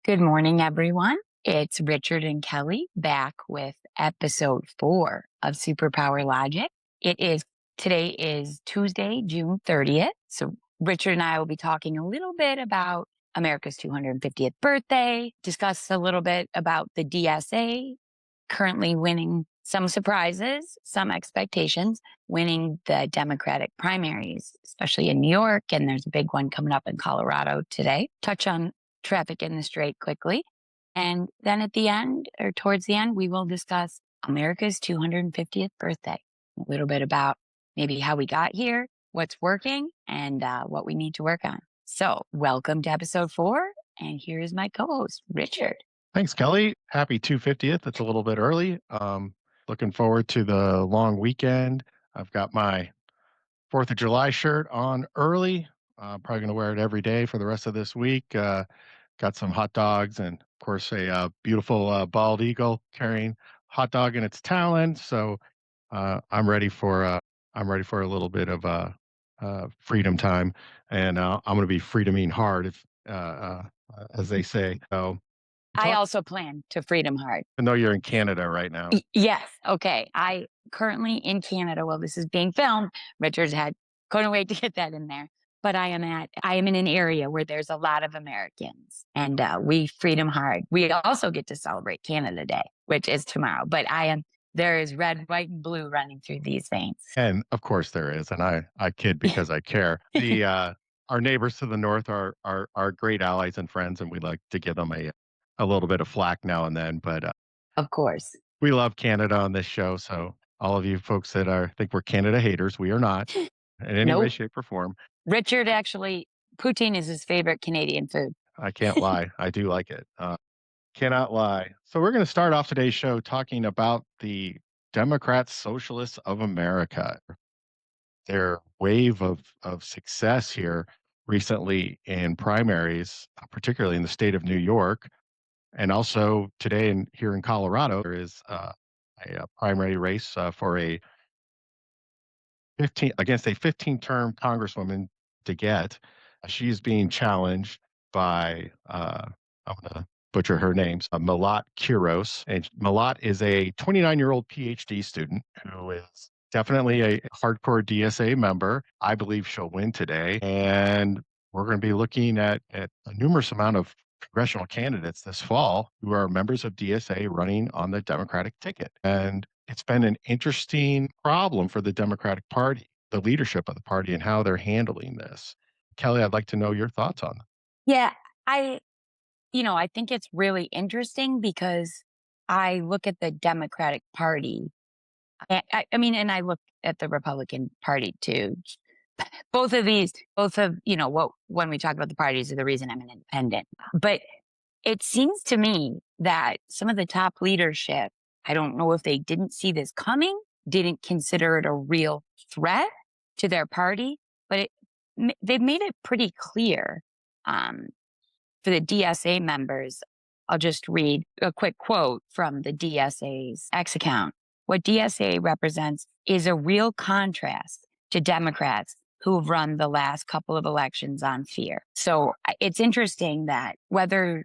Good morning, everyone. It's Richard and Kelly back with episode 4 of Superpower Logic. Today is Tuesday, June 30th. So Richard and I will be talking a little bit about America's 250th birthday, discuss a little bit about the DSA currently winning some surprises, some expectations, winning the Democratic primaries, especially in New York. And there's a big one coming up in Colorado today. Touch on traffic in the strait quickly. And then at the end, or towards the end, we will discuss America's 250th birthday, a little bit about maybe how we got here, what's working, and what we need to work on. So welcome to episode 4. And here's my co-host, Richard. Thanks, Kelly. Happy 250th. It's a little bit early. Looking forward to the long weekend. I've got my 4th of July shirt on early. Probably going to wear it every day for the rest of this week. Got some hot dogs and, of course, a beautiful bald eagle carrying hot dog in its talon. So I'm ready for a little bit of freedom time, and I'm going to be freedoming hard, as they say. So. I also plan to freedom hard. I know you're in Canada right now. Yes. Okay. I currently in Canada. Well, this is being filmed. Richard's couldn't wait to get that in there. But I am in an area where there's a lot of Americans, and we freedom hard. We also get to celebrate Canada Day, which is tomorrow. But there is red, white, and blue running through these veins. And of course there is. And I kid because I care. Our neighbors to the north are great allies and friends, and we like to give them a little bit of flack now and then. But of course, we love Canada on this show. So all of you folks that think we're Canada haters, we are not in any way, shape, or form. Richard, actually, poutine is his favorite Canadian food. I can't lie. I do like it. Cannot lie. So we're going to start off today's show talking about the Democratic Socialists of America. Their wave of success here recently in primaries, particularly in the state of New York, and also today here in Colorado, there is a primary race for against a 15-term congresswoman to get. She's being challenged by I'm going to butcher her names, Malat Quiros, and Malat is a 29-year-old PhD student who is definitely a hardcore DSA member. I believe she'll win today. And we're going to be looking at a numerous amount of congressional candidates this fall who are members of DSA running on the Democratic ticket. And it's been an interesting problem for the Democratic Party, the leadership of the party, and how they're handling this. Kelly, I'd like to know your thoughts on that. Yeah, I think it's really interesting because I look at the Democratic Party. And I look at the Republican Party too. Both of, when we talk about the parties are the reason I'm an independent. But it seems to me that some of the top leadership, I don't know if they didn't see this coming, didn't consider it a real threat to their party, but they've made it pretty clear for the DSA members. I'll just read a quick quote from the DSA's X account. What DSA represents is a real contrast to Democrats who have run the last couple of elections on fear. So it's interesting that whether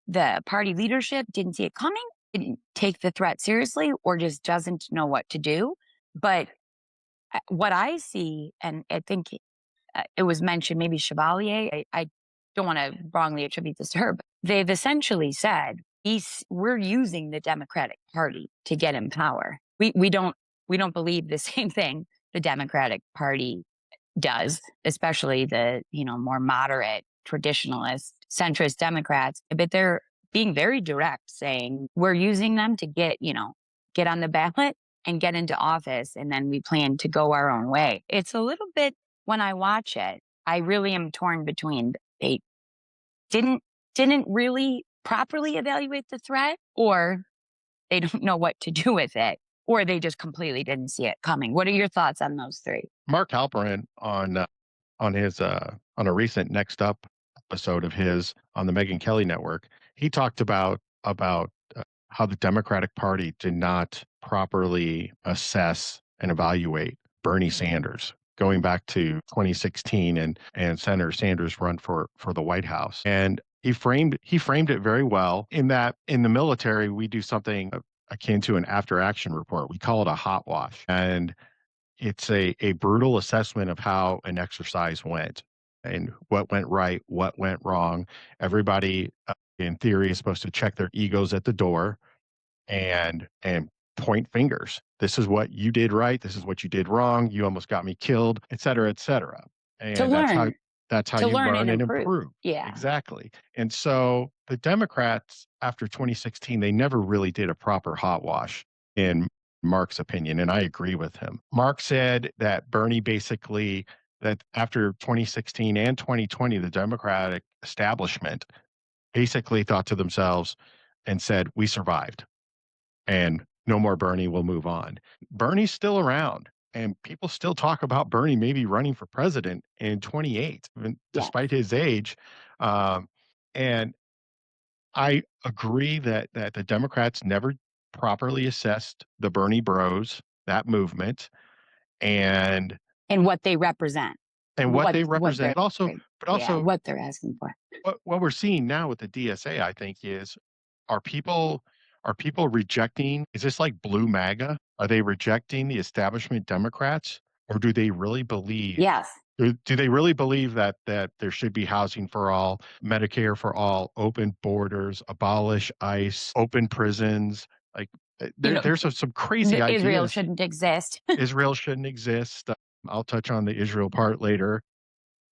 the party leadership didn't see it coming, didn't take the threat seriously, or just doesn't know what to do. But what I see, and I think it was mentioned, maybe Chevalier, I don't want to wrongly attribute this to her, but they've essentially said, we're using the Democratic Party to get in power. We don't believe the same thing the Democratic Party does, especially the more moderate, traditionalist, centrist Democrats. But they're being very direct, saying we're using them to get on the ballot and get into office, and then we plan to go our own way. It's a little bit, when I watch it, I really am torn between they didn't really properly evaluate the threat, or they don't know what to do with it, or they just completely didn't see it coming. What are your thoughts on those three? Mark Halperin on a recent Next Up episode of his on the Megyn Kelly Network, he talked about how the Democratic Party did not properly assess and evaluate Bernie Sanders going back to 2016 and Senator Sanders' run for the White House. And He framed it very well in that in the military we do something akin to an after action report. We call it a hot wash, and it's a brutal assessment of how an exercise went and what went right, what went wrong. Everybody, in theory, is supposed to check their egos at the door and point fingers. This is what you did right. This is what you did wrong. You almost got me killed, et cetera, et cetera. To And learn, that's how to you learn and learn and improve. improve. Yeah. Exactly. And so the Democrats after 2016, they never really did a proper hot wash in Mark's opinion, and I agree with him. Mark said that Bernie basically that after 2016 and 2020, the Democratic establishment basically thought to themselves and said, "We survived and no more Bernie, will move on." Bernie's still around and people still talk about Bernie maybe running for president in 28, even Yes. despite his age. Um, and I agree that the Democrats never properly assessed the Bernie Bros, that movement, and And what they represent. what What they what represent. they're Also, but yeah, also what they're asking for. what we're seeing now with the DSA, I think, is are people are people rejecting? Is this like blue MAGA? Are they rejecting the establishment Democrats, or do they really believe? Yes. Do they really believe that there should be housing for all, Medicare for all, open borders, abolish ICE, open prisons? Like You know, there's some crazy the Israel ideas. shouldn't exist. Israel shouldn't exist. I'll touch on the Israel part later.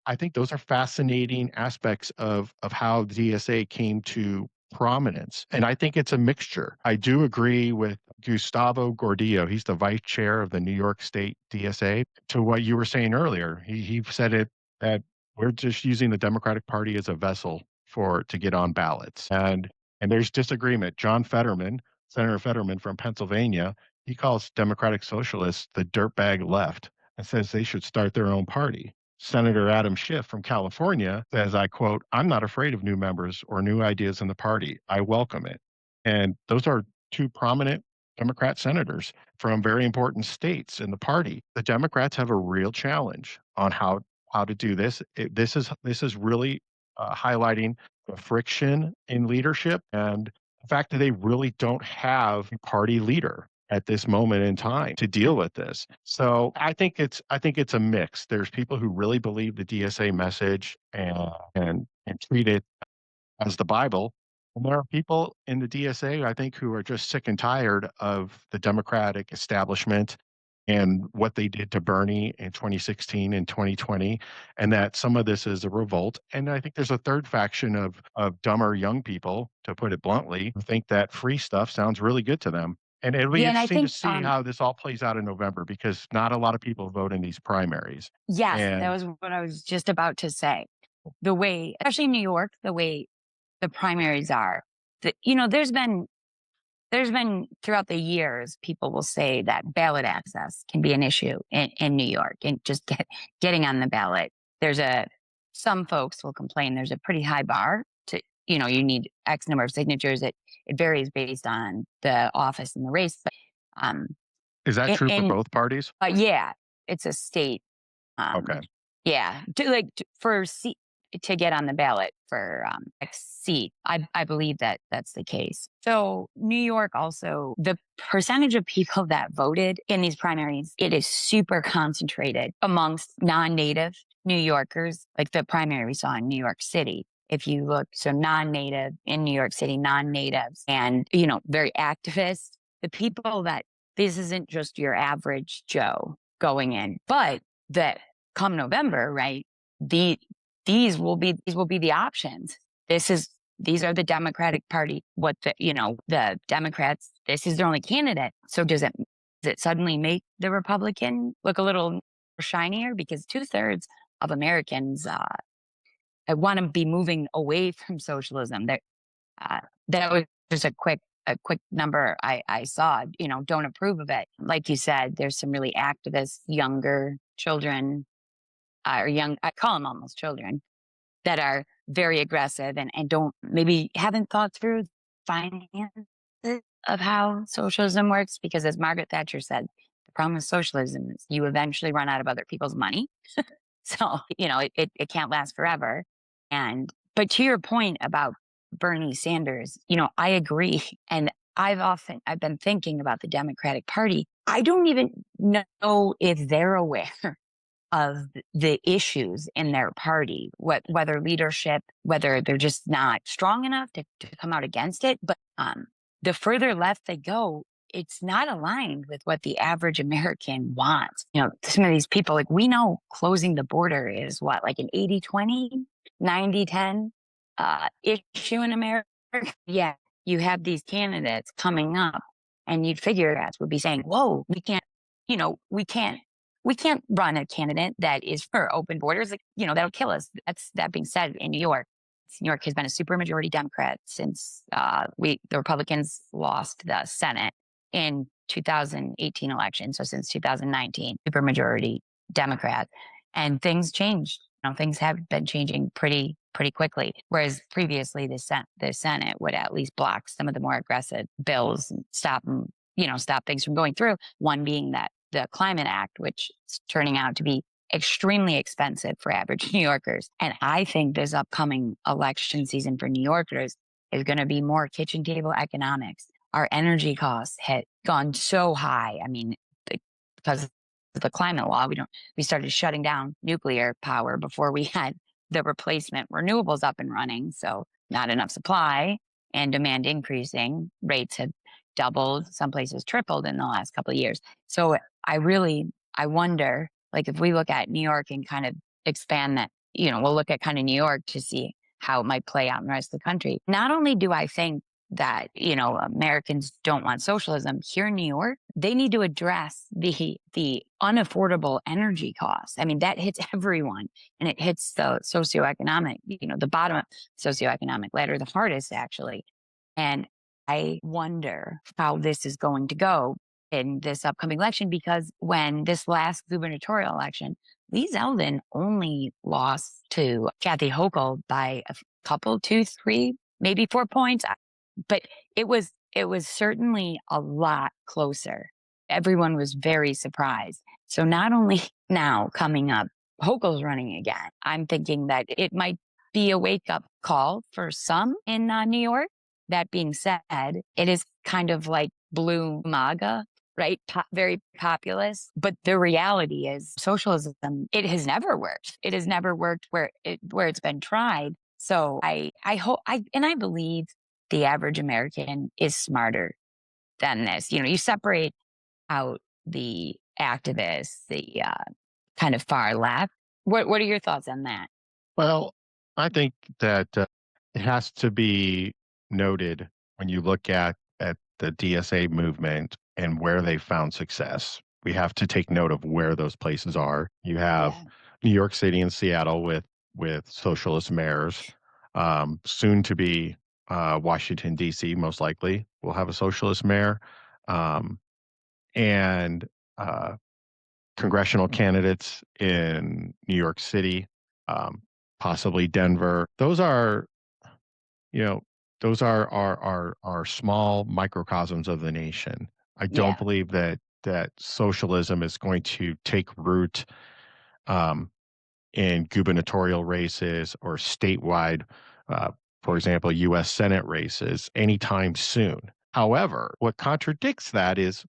I think those are fascinating aspects of how the DSA came to prominence. And I think it's a mixture. I do agree with Gustavo Gordillo. He's the vice chair of the New York State DSA. To what you were saying earlier, he said it that we're just using the Democratic Party as a vessel for to get on ballots. And there's disagreement. John Fetterman, Senator Fetterman from Pennsylvania, he calls Democratic Socialists the dirtbag left and says they should start their own party. Senator Adam Schiff from California says, I quote, "I'm not afraid of new members or new ideas in the party. I welcome it." And those are two prominent Democrat senators from very important states in the party. The Democrats have a real challenge on how to do this. This is really highlighting the friction in leadership and the fact that they really don't have a party leader at this moment in time to deal with this. So I think it's a mix. There's people who really believe the DSA message and treat it as the Bible. And there are people in the DSA, I think, who are just sick and tired of the Democratic establishment and what they did to Bernie in 2016 and 2020, and that some of this is a revolt. And I think there's a third faction of dumber young people, to put it bluntly, who think that free stuff sounds really good to them. And it'll be Yeah, and I interesting to think, see how this all plays out in November because not a lot of people vote in these primaries. yes, that And was what I was just about to say. The way, especially in New York, the way the primaries are, there's been throughout the years, people will say that ballot access can be an issue in New York and just getting on the ballot. There's a Some folks will complain there's a pretty high bar to, you need X number of signatures. It varies based on the office and the race. But um is that true for in both parties? yeah, it's a state. Okay. Yeah, for seat to get on the ballot for X seat. I believe that that's the case. So New York also, the percentage of people that voted in these primaries, it is super concentrated amongst non-native New Yorkers, like the primary we saw in New York City. If you look, so non-native in New York City, non-natives, and very activist. The people that this isn't just your average Joe going in, but that come November, right? The these will be the options. These are the Democratic Party. The Democrats, this is their only candidate. So does it suddenly make the Republican look a little shinier? Because 2/3 of Americans want to be moving away from socialism. That was just a quick number I saw. Don't approve of it. Like you said, there's some really activist younger children or young. I call them almost children that are very aggressive and don't maybe haven't thought through finances of how socialism works. Because as Margaret Thatcher said, the problem with socialism is you eventually run out of other people's money. So, it can't last forever. And But to your point about Bernie Sanders, I agree. And I've been thinking about the Democratic Party. I don't even know if they're aware of the issues in their party, whether leadership, whether they're just not strong enough to come out against it. But the further left they go, it's not aligned with what the average American wants. Some of these people, like we know closing the border is what, like an 80-20, 90-10 issue in America. Yeah, you have these candidates coming up and you'd figure that would be saying, whoa, we can't, we can't run a candidate that is for open borders. Like, that'll kill us. That being said, in New York, New York has been a supermajority Democrat since the Republicans lost the Senate in 2018 election. So since 2019, supermajority Democrat, and things changed. Things have been changing pretty quickly. Whereas previously, the Senate would at least block some of the more aggressive bills and stop them, stop things from going through. One being that the Climate Act, which is turning out to be extremely expensive for average New Yorkers. And I think this upcoming election season for New Yorkers is going to be more kitchen table economics. Our energy costs had gone so high. I mean, because of the climate law, we started shutting down nuclear power before we had the replacement renewables up and running. So not enough supply and demand increasing. Rates had doubled, some places tripled in the last couple of years. So I wonder, like if we look at New York and kind of expand that, we'll look at kind of New York to see how it might play out in the rest of the country. Not only do I think that, Americans don't want socialism here in New York, they need to address the unaffordable energy costs. I mean, that hits everyone and it hits the socioeconomic, the bottom of socioeconomic ladder the hardest actually. And I wonder how this is going to go in this upcoming election, because when this last gubernatorial election, Lee Zeldin only lost to Kathy Hochul by a couple, 2, 3, maybe 4 points. But it was certainly a lot closer. Everyone was very surprised. So not only now coming up, Hochul's running again. I'm thinking that it might be a wake up call for some in New York. That being said, it is kind of like blue MAGA, right? Very populist. But the reality is socialism, it has never worked. It has never worked where it's been tried. So I hope I believe the average American is smarter than this. You separate out the activists, the kind of far left. What are your thoughts on that? Well, I think that it has to be noted when you look at the DSA movement and where they found success. We have to take note of where those places are. You have Yeah. New York City and Seattle with socialist mayors. Soon to be Washington D.C. most likely will have a socialist mayor, um, and congressional candidates in New York City, um, possibly Denver. Those are, you know, those are small microcosms of the nation. I don't Yeah. believe that socialism is going to take root um, in gubernatorial races or statewide, uh, for example, U.S. Senate races anytime soon. However, what contradicts that is,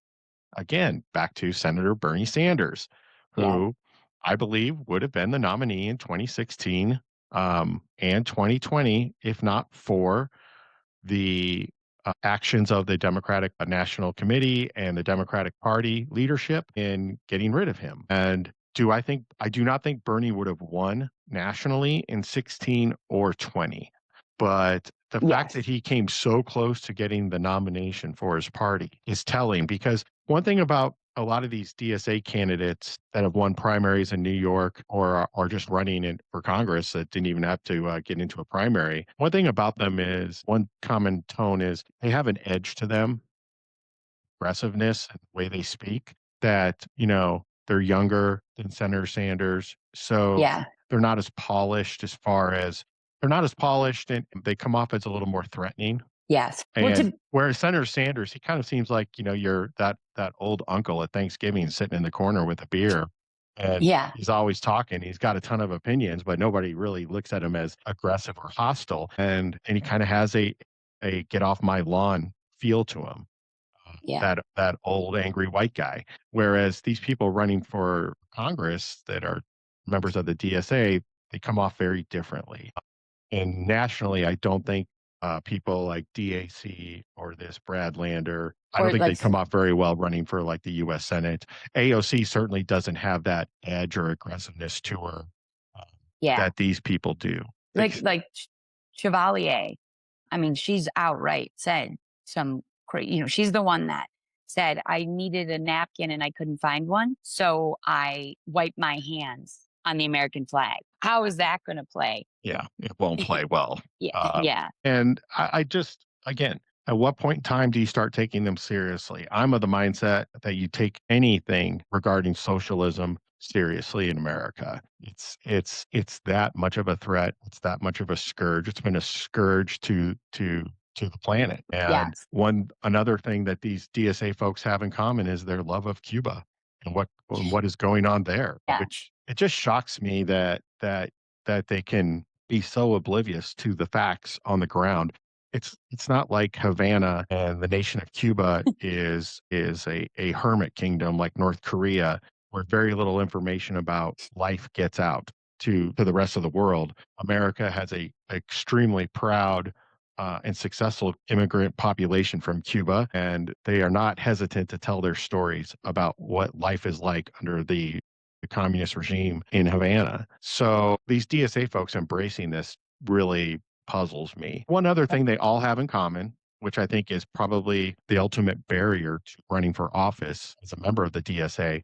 again, back to Senator Bernie Sanders, Yeah. who I believe would have been the nominee in 2016 and 2020 if not for the actions of the Democratic National Committee and the Democratic Party leadership in getting rid of him. And I do not think Bernie would have won nationally in 16 or 20. But the fact that Yes. he came so close to getting the nomination for his party is telling, because one thing about a lot of these DSA candidates that have won primaries in New York or are just running for Congress that didn't even have to get into a primary. One thing about them is one common tone is they have an edge to them, aggressiveness and the way they speak that, they're younger than Senator Sanders. So Yeah. they're not as polished they're not as polished and they come off as a little more threatening. Yes. Well, And whereas Senator Sanders, he kind of seems like, you're that old uncle at Thanksgiving sitting in the corner with a beer. and Yeah. he's always talking. He's got a ton of opinions, but nobody really looks at him as aggressive or hostile. And he kind of has a get off my lawn feel to him. Yeah. That old angry white guy. Whereas these people running for Congress that are members of the DSA, they come off very differently. And nationally, I don't think people like DAC or this Brad Lander, I don't Or think like, they come off very well running for like the U.S. Senate. AOC certainly doesn't have that edge or aggressiveness to her uh, yeah, that these people do. like Chevalier. I mean, she's outright said she's the one that said, I needed a napkin and I couldn't find one. So I wiped my hands on the American flag. How is that going to play? Yeah, it won't play well. Yeah. Uh, Yeah. and I just, again, at what point in time do you start taking them seriously? I'm of the mindset that you take anything regarding socialism seriously in America. It's that much of a threat. It's that much of a scourge. It's been a scourge to the planet. And Yes. another thing that these DSA folks have in common is their love of Cuba and what is going on there, Yes. which it just shocks me that they can be so oblivious to the facts on the ground. It's not like Havana and the nation of Cuba is a hermit kingdom like North Korea, where very little information about life gets out to the rest of the world. America has a extremely proud and successful immigrant population from Cuba, and they are not hesitant to tell their stories about what life is like under the communist regime in Havana. So these DSA folks embracing this really puzzles me. One other thing they all have in common, which I think is probably the ultimate barrier to running for office as a member of the DSA,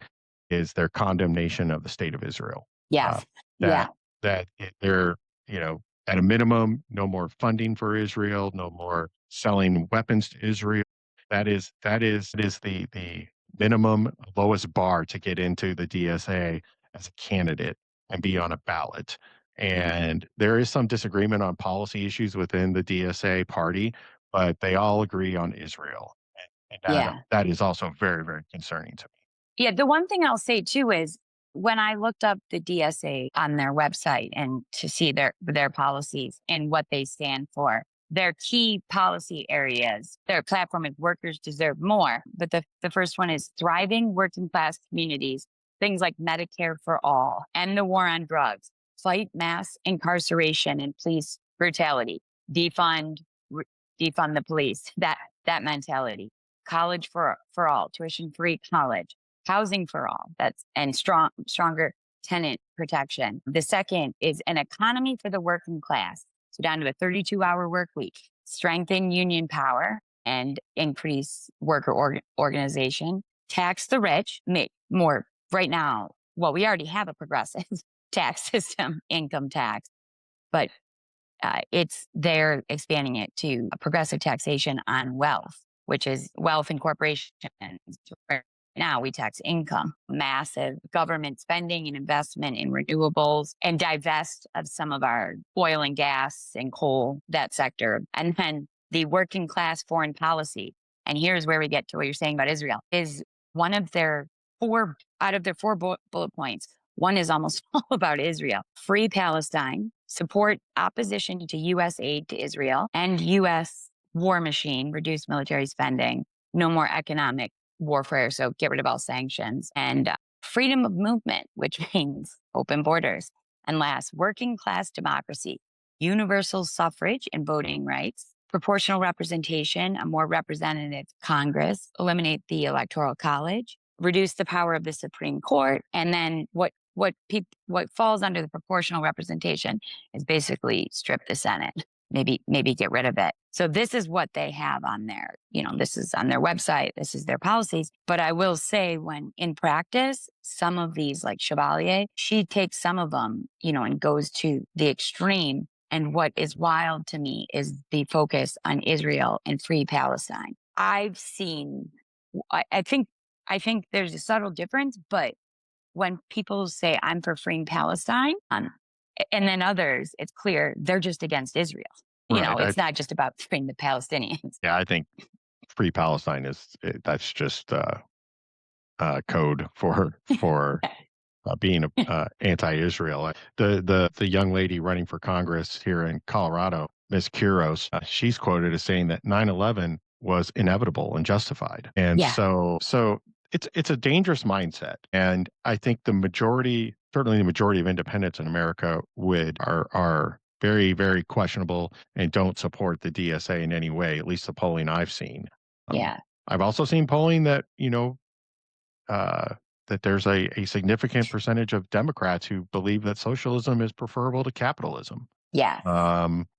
is their condemnation of the state of Israel. Uh, Yes. that Yeah. they're, at a minimum, no more funding for Israel, no more selling weapons to Israel. That is the minimum lowest bar to get into the DSA as a candidate and be on a ballot. And there is some disagreement on policy issues within the DSA party, but they all agree on Israel. And Yeah. that is also very, very concerning to me. Yeah, the one thing I'll say too is when I looked up the DSA on their website and to see their policies and what they stand for, their key policy areas, their platform is workers deserve more. But the first one is thriving working class communities, things like Medicare for all, end the war on drugs, fight mass incarceration and police brutality, defund re- defund the police, that mentality, college for all, tuition free college, housing for all, that's and stronger tenant protection. The second is an economy for the working class, so down to a 32-hour work week, strengthen union power and increase worker organization, tax the rich, make more. Right now, well, we already have a progressive tax system, income tax, but they're expanding it to a progressive taxation on wealth, which is wealth and corporations. Right now, we tax income, massive government spending and investment in renewables, and divest of some of our oil and gas and coal, that sector. And then the working class foreign policy. And here's where we get to what you're saying about Israel, is one of their four bullet points. One is almost all about Israel. Free Palestine, support opposition to U.S. aid to Israel, and U.S. war machine, reduce military spending, no more economic warfare, so get rid of all sanctions, and freedom of movement, which means open borders. And last, working class democracy, universal suffrage and voting rights, proportional representation, a more representative Congress, eliminate the Electoral College, reduce the power of the Supreme Court, and then what falls under the proportional representation is basically strip the Senate, maybe get rid of it. So this is what they have on their, this is on their website, this is their policies. But I will say, when in practice, some of these, like Chevalier, she takes some of them, and goes to the extreme. And what is wild to me is the focus on Israel and free Palestine. I've seen, I think there's a subtle difference, but when people say I'm for freeing Palestine, and then others, it's clear they're just against Israel. Right. It's not just about freeing the Palestinians. Yeah, I think Free Palestine that's just code for being anti-Israel. The young lady running for Congress here in Colorado, Ms. Quiros, she's quoted as saying that 9/11 was inevitable and justified, and Yeah. so it's a dangerous mindset, and I think the majority, certainly the majority of independents in America, would are very very questionable and don't support the DSA in any way. At least the polling I've seen. Um, Yeah. I've also seen polling that uh, that there's a significant percentage of Democrats who believe that socialism is preferable to capitalism, Yes.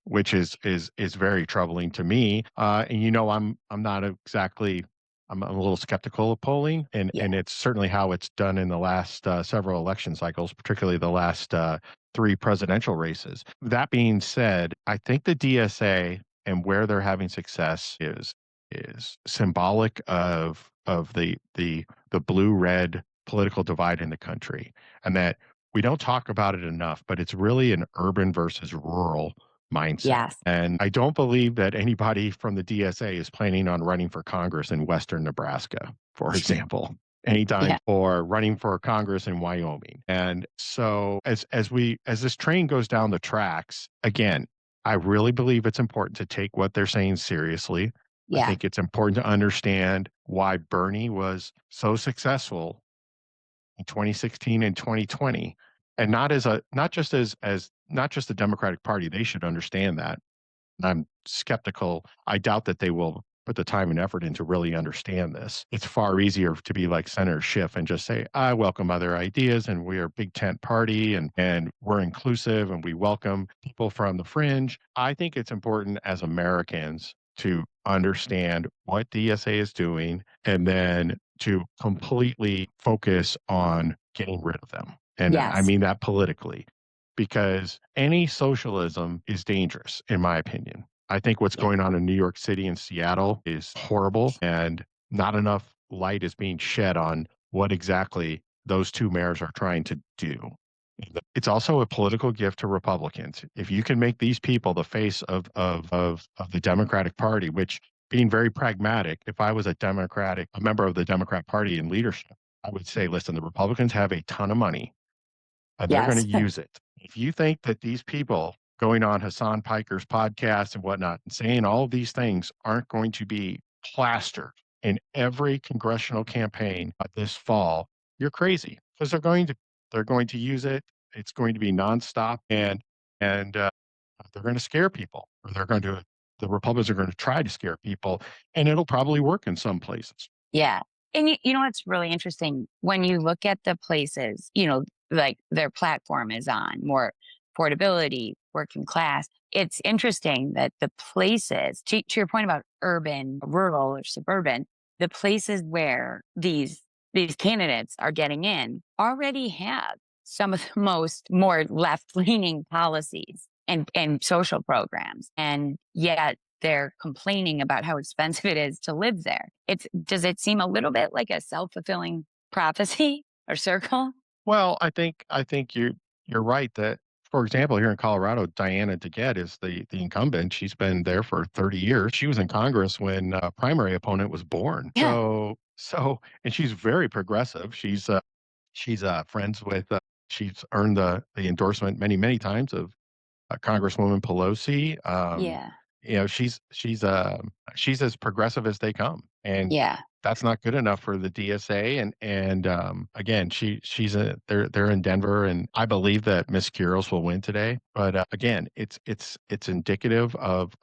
which is very troubling to me. And I'm not exactly, I'm a little skeptical of polling, Yeah. and it's certainly how it's done in the last several election cycles, particularly the last three presidential races. That being said, I think the DSA and where they're having success is symbolic of the blue red political divide in the country, and that we don't talk about it enough, but it's really an urban versus rural mindset. Yes. And I don't believe that anybody from the DSA is planning on running for Congress in Western Nebraska, for example, anytime, Yeah. or running for Congress in Wyoming. And so as this train goes down the tracks, again, I really believe it's important to take what they're saying seriously. I Yeah. think it's important to understand why Bernie was so successful in 2016 and 2020, and not just as not just the Democratic Party. They should understand that. I'm skeptical. I doubt that they will put the time and effort in to really understand this. It's far easier to be like Senator Schiff and just say, I welcome other ideas, and we are a big tent party, and we're inclusive and we welcome people from the fringe. I think it's important as Americans to understand what DSA is doing and then to completely focus on getting rid of them. And I Yes. mean that politically, because any socialism is dangerous, in my opinion. I think what's Yeah. going on in New York City and Seattle is horrible, and not enough light is being shed on what exactly those two mayors are trying to do. It's also a political gift to Republicans. If you can make these people the face of the Democratic Party, which, being very pragmatic, if I was a member of the Democrat Party in leadership, I would say, listen, the Republicans have a ton of money, and they're going to Yes. use it. If you think that these people going on Hassan Piker's podcast and whatnot and saying all of these things aren't going to be plastered in every congressional campaign this fall, you're crazy, because they're going to use it. It's going to be nonstop, and they're going to scare people, or the Republicans are going to try to scare people, and it'll probably work in some places. Yeah. And you know what's really interesting? When you look at the places, like their platform is on more affordability, working class, it's interesting that the places, to your point about urban, rural, or suburban, the places where these candidates are getting in already have some of the most more left leaning policies and social programs. And yet they're complaining about how expensive it is to live there. Does it seem a little bit like a self-fulfilling prophecy or circle? Well, I think you're right that, for example, here in Colorado, Diana DeGette is the incumbent. She's been there for 30 years. She was in Congress when primary opponent was born. Yeah. And she's very progressive. She's friends with. She's earned the endorsement many times of Congresswoman Pelosi. Yeah. She's as progressive as they come, and Yeah. that's not good enough for the DSA. And again, they're in Denver, and I believe that Miss Quiros will win today. But again, it's indicative of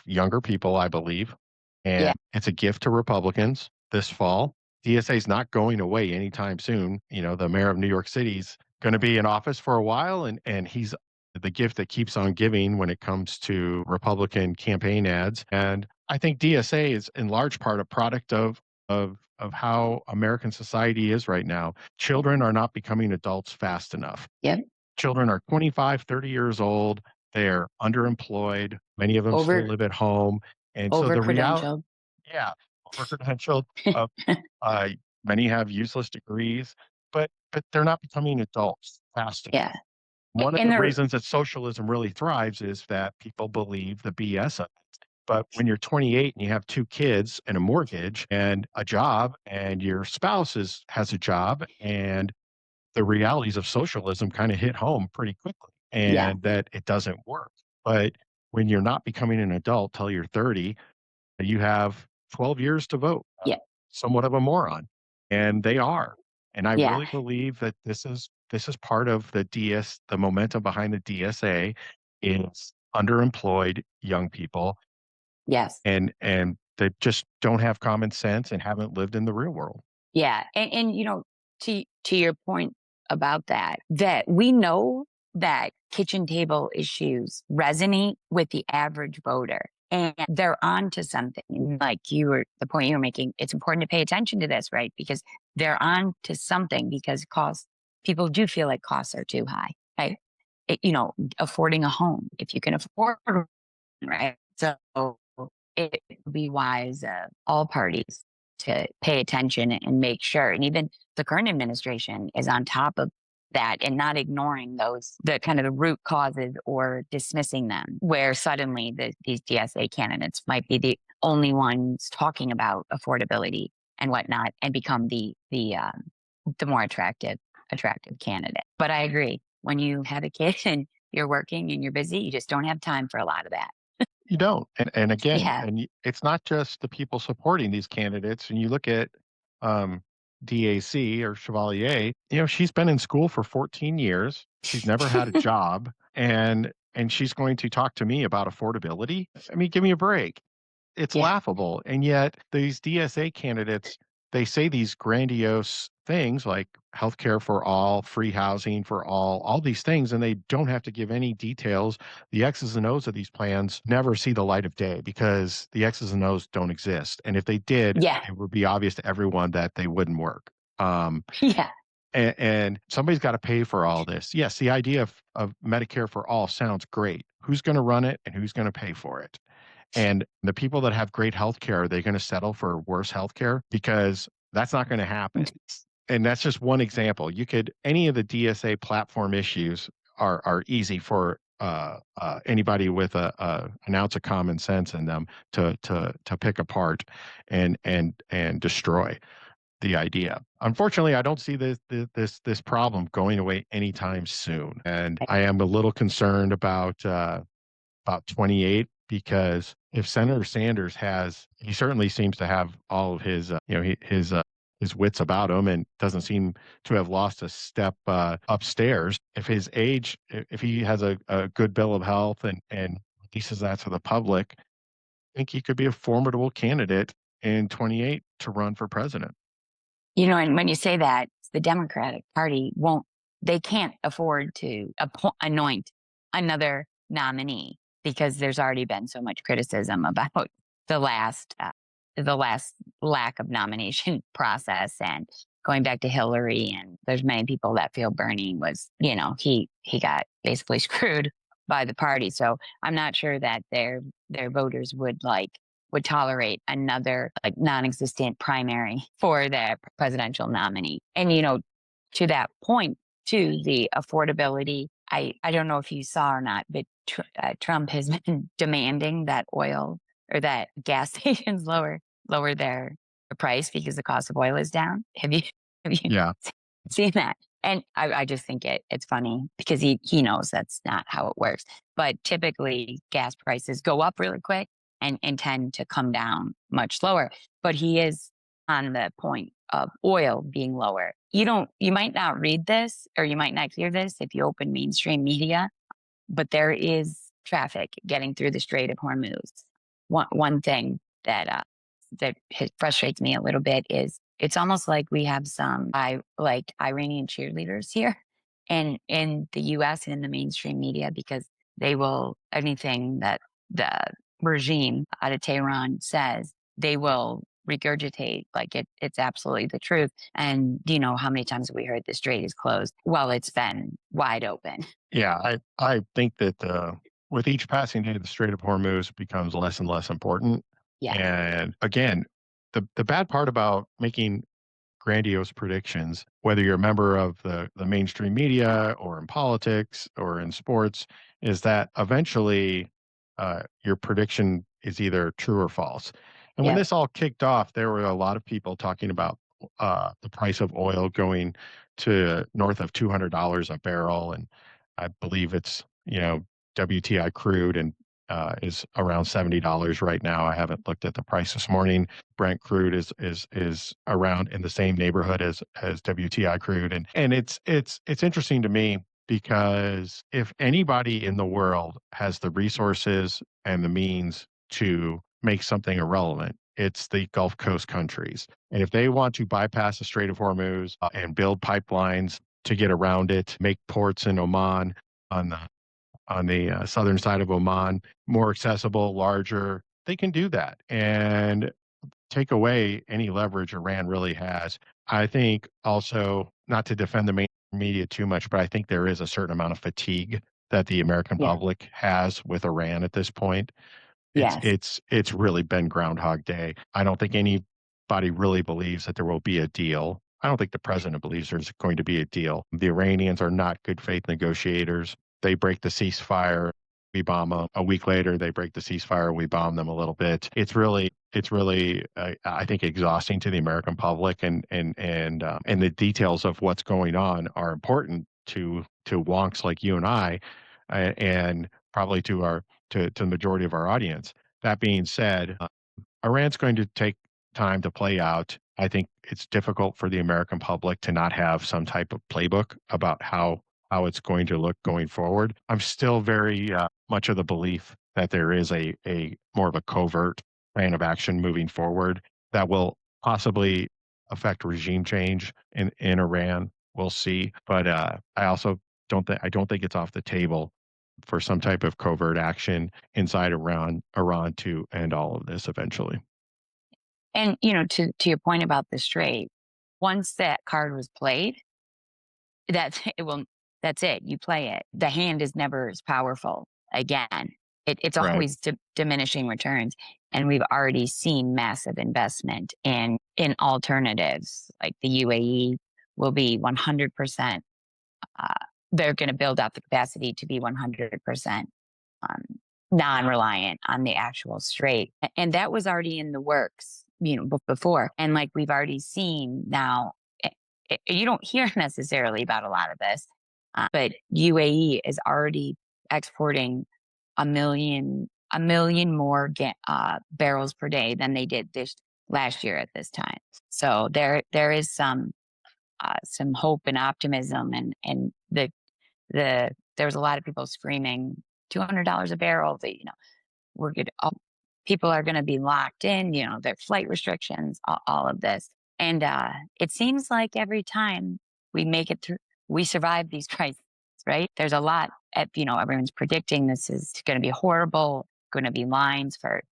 younger people, I believe, Yeah. and it's a gift to Republicans this fall. DSA is not going away anytime soon. The mayor of New York City's going to be in office for a while, and he's the gift that keeps on giving when it comes to Republican campaign ads. And I think DSA is in large part a product of how American society is right now. Children are not becoming adults fast enough. Yep. Children are 25, 30 years old. They're underemployed. Many of them still Over live at home. And so over the reality, credentialed. yeah, over-credentialed. Uh, uh, Many have useless degrees, but they're not becoming adults fast enough. Yeah. One of And the they're reasons that socialism really thrives is that people believe the BS of it. But when you're 28 and you have two kids and a mortgage and a job, and your spouse has a job, and the realities of socialism kind of hit home pretty quickly, Yeah. and that it doesn't work. But when you're not becoming an adult till you're 30, you have 12 years to vote. Yeah. Somewhat of a moron, and they are. And I Yeah. really believe that this is part of the momentum behind the DSA is underemployed young people Yes. and that just don't have common sense and haven't lived in the real world. Yeah. To your point about that, that we know that kitchen table issues resonate with the average voter. And they're on to something. Like the point you were making, it's important to pay attention to this, right? Because they're on to something because people do feel like costs are too high, right? Affording a home, if you can afford, right? So it would be wise, all parties to pay attention and make sure. And even the current administration is on top of that and not ignoring the kind of the root causes or dismissing them, where suddenly these DSA candidates might be the only ones talking about affordability and whatnot and become the more attractive candidate. But I agree. When you have a kid and you're working and you're busy, you just don't have time for a lot of that. You don't. And again, Yeah. it's not just the people supporting these candidates. And you look at um, DAC or Chevalier, she's been in school for 14 years. She's never had a job, and she's going to talk to me about affordability. I mean, give me a break. It's Yeah. laughable. And yet these DSA candidates, they say these grandiose things like healthcare for all, free housing for all these things, and they don't have to give any details. The X's and O's of these plans never see the light of day because the X's and O's don't exist. And if they did, Yeah. it would be obvious to everyone that they wouldn't work. Yeah. And somebody's got to pay for all this. Yes, the idea of Medicare for all sounds great. Who's going to run it and who's going to pay for it? And the people that have great health care, are they going to settle for worse health care? Because that's not going to happen. And that's just one example. Any of the DSA platform issues are easy for anybody with an ounce of common sense in them to pick apart and destroy the idea. Unfortunately, I don't see this problem going away anytime soon, and I am a little concerned about 28 because if Senator Sanders he certainly seems to have all of his, his wits about him and doesn't seem to have lost a step upstairs. If he has a good bill of health and releases that to the public, I think he could be a formidable candidate in 28 to run for president. And when you say that, the Democratic Party they can't afford to anoint another nominee because there's already been so much criticism about the last, uh, the last lack of nomination process and going back to Hillary. And there's many people that feel Bernie he got basically screwed by the party. So I'm not sure that their voters would tolerate another like non-existent primary for the presidential nominee. And to that point, to the affordability, I don't know if you saw or not, but Trump has been demanding that oil or that gas stations lower their price because the cost of oil is down. Have you Yeah. seen that? And I just think it's funny because he knows that's not how it works. But typically gas prices go up really quick and tend to come down much slower. But he is on the point of oil being lower. You might not read this or you might not hear this if you open mainstream media, but there is traffic getting through the Strait of Hormuz. One thing that frustrates me a little bit is it's almost like we have like Iranian cheerleaders here in the US and in the mainstream media because they will anything that the regime out of Tehran says, they will regurgitate like it's absolutely the truth. And do you know how many times we heard the strait is closed? Well, it's been wide open. Yeah, I think that with each passing day, the Strait of Hormuz becomes less and less important. Yeah. And again, the bad part about making grandiose predictions, whether you're a member of the mainstream media or in politics or in sports, is that eventually your prediction is either true or false. And when Yeah. this all kicked off, there were a lot of people talking about the price of oil going to north of $200 a barrel, and I believe it's, WTI crude and is around $70 right now. I haven't looked at the price this morning. Brent crude is around in the same neighborhood as WTI crude, and it's interesting to me because if anybody in the world has the resources and the means to make something irrelevant, it's the Gulf Coast countries. And if they want to bypass the Strait of Hormuz and build pipelines to get around it, make ports in Oman on the southern side of Oman more accessible, larger, they can do that and take away any leverage Iran really has. I think also, not to defend the media too much, but I think there is a certain amount of fatigue that the American Yeah. public has with Iran at this point. It's Yes. it's it's really been Groundhog Day. I don't think anybody really believes that there will be a deal. I don't think the president believes there's going to be a deal. The Iranians are not good faith negotiators. They break the ceasefire, we bomb them. A week later, they break the ceasefire, we bomb them a little bit. It's really, I think, exhausting to the American public, and the details of what's going on are important to wonks like you and I, and probably to the majority of our audience. That being said, Iran's going to take time to play out. I think it's difficult for the American public to not have some type of playbook about how it's going to look going forward. I'm still very much of the belief that there is a more of a covert plan of action moving forward that will possibly affect regime change in Iran. We'll see, but I don't think it's off the table for some type of covert action inside Iran to end all of this eventually. And, to your point about the straight, once that card was played, that's it will that's it. You play it. The hand is never as powerful again. It's Right. always diminishing returns. And we've already seen massive investment in alternatives. Like the UAE will be 100%. Uh, they're going to build out the capacity to be 100% um, non-reliant on the actual strait. And that was already in the works, before. And like we've already seen now, you don't hear necessarily about a lot of this, but UAE is already exporting a million more barrels per day than they did this last year at this time. So there is some hope and optimism, and there was a lot of people screaming $200 a barrel. That we're good. People are going to be locked in. Their flight restrictions, all of this, and it seems like every time we make it through, we survive these crises. Right? There's a lot. Everyone's predicting this is going to be horrible. Going to be lines for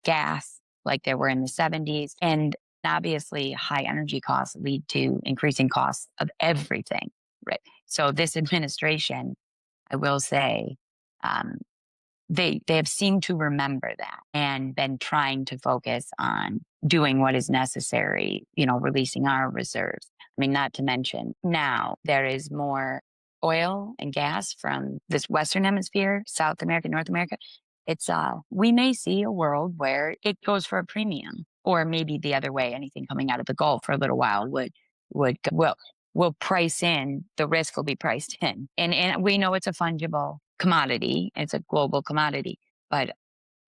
gas like there were in the '70s, and obviously high energy costs lead to increasing costs of everything. Right? So this administration, I will say, um, they have seemed to remember that and been trying to focus on doing what is necessary, releasing our reserves. I mean, not to mention now there is more oil and gas from this Western hemisphere, South America, North America. We may see a world where it goes for a premium, or maybe the other way, anything coming out of the Gulf for a little while will price in, the risk will be priced in. And we know it's a fungible commodity, it's a global commodity, but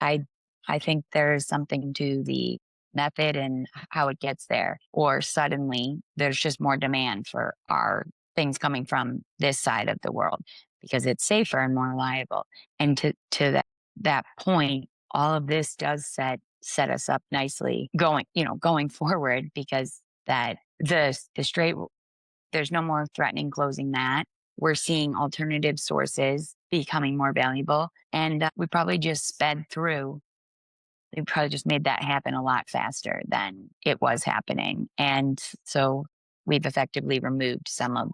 I I think there's something to the method and how it gets there. Or suddenly there's just more demand for our things coming from this side of the world because it's safer and more reliable. And to that point, all of this does set us up nicely going forward, because that the strait, there's no more threatening closing that. We're seeing alternative sources becoming more valuable. And we probably just sped through. We probably just made that happen a lot faster than it was happening. And so we've effectively removed some of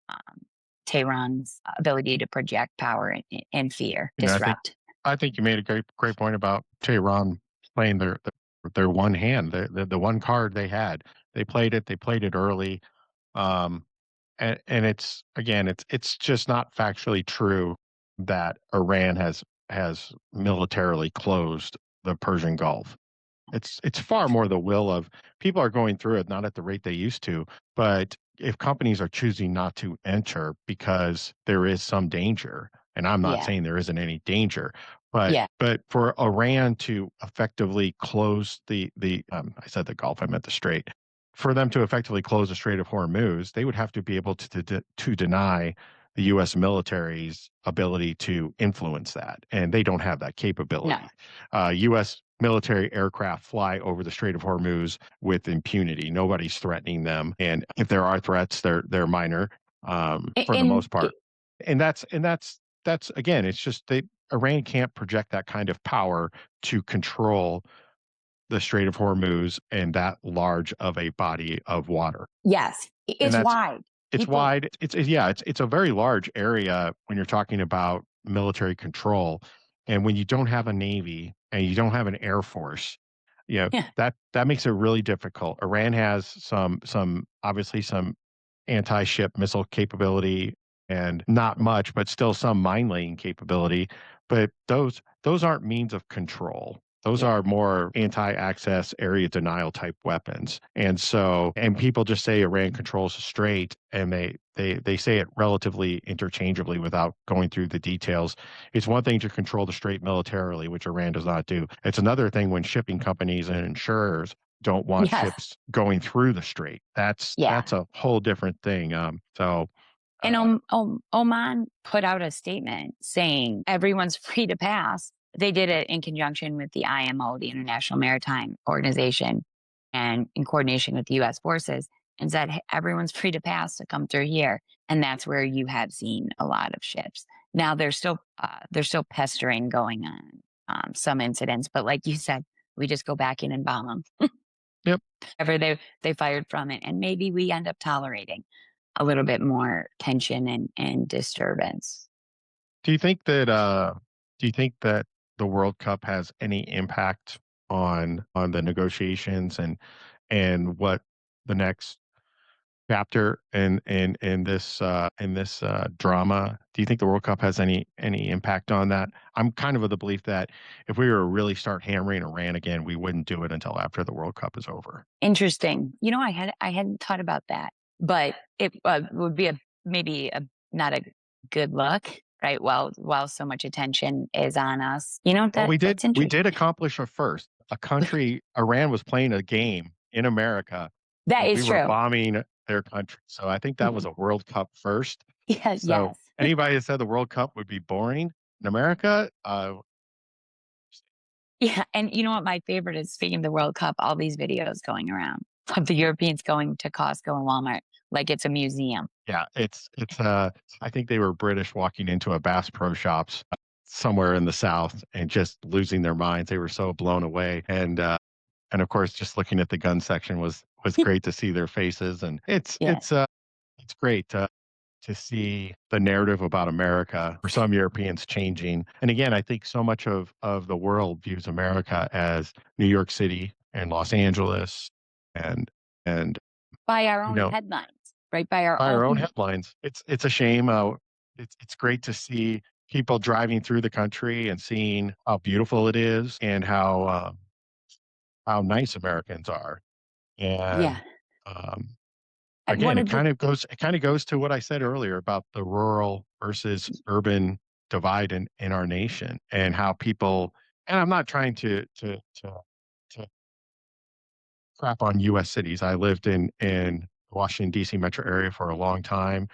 um, Tehran's ability to project power and fear, You know, I think disrupt. I think you made a great point about Tehran playing their one hand, the one card they had. They played it early. Um, and it's, again, it's just not factually true that Iran has militarily closed the Persian Gulf. It's far more the will of people are going through it, not at the rate they used to, but if companies are choosing not to enter because there is some danger, and I'm not Yeah. saying there isn't any danger, Yeah. but for Iran to effectively close I said the Gulf, I meant the Strait. For them to effectively close the Strait of Hormuz, they would have to be able to deny the U.S. military's ability to influence that, and they don't have that No. capability. U.S. military aircraft fly over the Strait of Hormuz with impunity. Nobody's threatening them, and if there are threats, they're minor for the And most part. And that's again, it's just Iran can't project that kind of power to control the Strait of Hormuz and that large of a body of water. yes, And it's wide. it's People, wide. Yeah, it's a very large area when you're talking about military control. And when you don't have a navy and you don't have an air force, yeah, that makes it really difficult. Iran has some obviously some anti-ship missile capability and not much, but still some mine laying capability. But those aren't means of control. Those yeah, are more anti-access area denial type weapons. And so, and people just say Iran controls the strait, and they say it relatively interchangeably without going through the details. It's one thing to control the strait militarily, which Iran does not do. It's another thing when shipping companies and insurers don't want yes, ships going through the strait. yeah. That's a whole different thing. And Uh, Oman put out a statement saying everyone's free to pass. They did it in conjunction with the IMO, the International Maritime Organization, and in coordination with the U.S. forces, and said, "Hey, everyone's free to pass to come through here." And that's where you have seen a lot of ships. Now there's still pestering going on, some incidents, but like you said, we just go back in and bomb them. yep. Wherever they fired from it, and maybe we end up tolerating a little bit more tension and disturbance. Do you think that do you think that the World Cup has any impact on the negotiations and what the next chapter in this drama? Do you think the World Cup has any impact on that? I'm kind of the belief that if we were to really start hammering Iran again, we wouldn't do it until after the World Cup is over. Interesting. I hadn't thought about that, but it would be a maybe a not a good look, right? While so much attention is on us, Well, that's we interesting. did accomplish a first. A country, Iran was playing a game in America, That and we is were true. bombing their country. So I think that was a World Cup first. Yeah. So Yes. anybody that said the World Cup would be boring in America, Yeah. And you know what? My favorite is, speaking of the World Cup, all these videos going around of the Europeans going to Costco and Walmart like it's a museum. yeah, I think they were British walking into a Bass Pro Shops somewhere in the South and just losing their minds. They were so blown away. And of course, just looking at the gun section was great to see their faces. And Yeah. it's great to see the narrative about America for some Europeans changing. And again, I think so much of the world views America as New York City and Los Angeles and and By our you own know headlines, right? By our by our own own. headlines. It's a shame. It's great to see people driving through the country and seeing how beautiful it is and how nice Americans are. Yeah. And um, One again, of the it kind of goes to what I said earlier about the rural versus urban divide in our nation and how people. And I'm not trying to crap on U.S. cities. I lived in the Washington D.C. metro area for a long time.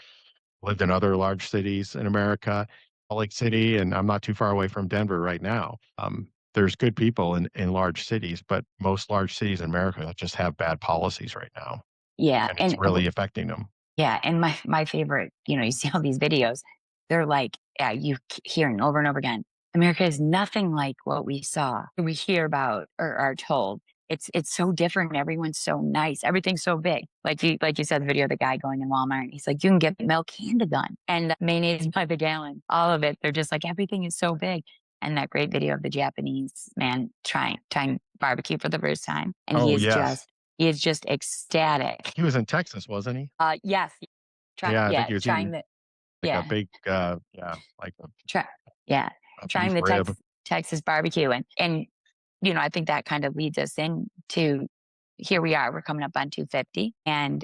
Lived in other large cities in America, Salt Lake City, and I'm not too far away from Denver right now. There's good people in large cities, but most large cities in America just have bad policies right now, Yeah, and it's and really affecting them. yeah, and my favorite, you see all these videos. They're like, yeah, hearing over and over again. America is nothing like what we saw, we hear about, or are told. It's so different. Everyone's so nice. Everything's so big. Like you said, the video of the guy going in Walmart. And he's like, you can get milk and a gun and mayonnaise by the gallon. All of it. They're just like, everything is so big. And that great video of the Japanese man trying barbecue for the first time, and Oh yes, he is just ecstatic. he was in Texas, wasn't he? Yes, Yeah, I think he was trying eating the like a yeah, big, yeah, like try yeah, a trying beef the rib. Texas barbecue, and I think that kind of leads us into, here we are, we're coming up on 250, and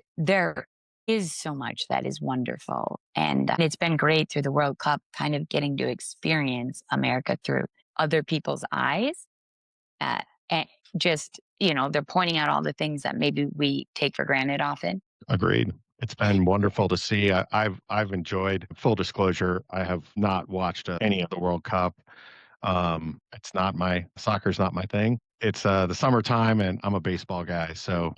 is so much that is wonderful. And it's been great through the World Cup, kind of getting to experience America through other people's eyes. And just, they're pointing out all the things that maybe we take for granted often. Agreed. It's been wonderful to see. I've enjoyed. Full disclosure, I have not watched any of the World Cup. It's not my soccer's not my thing. It's the summertime, and I'm a baseball guy, so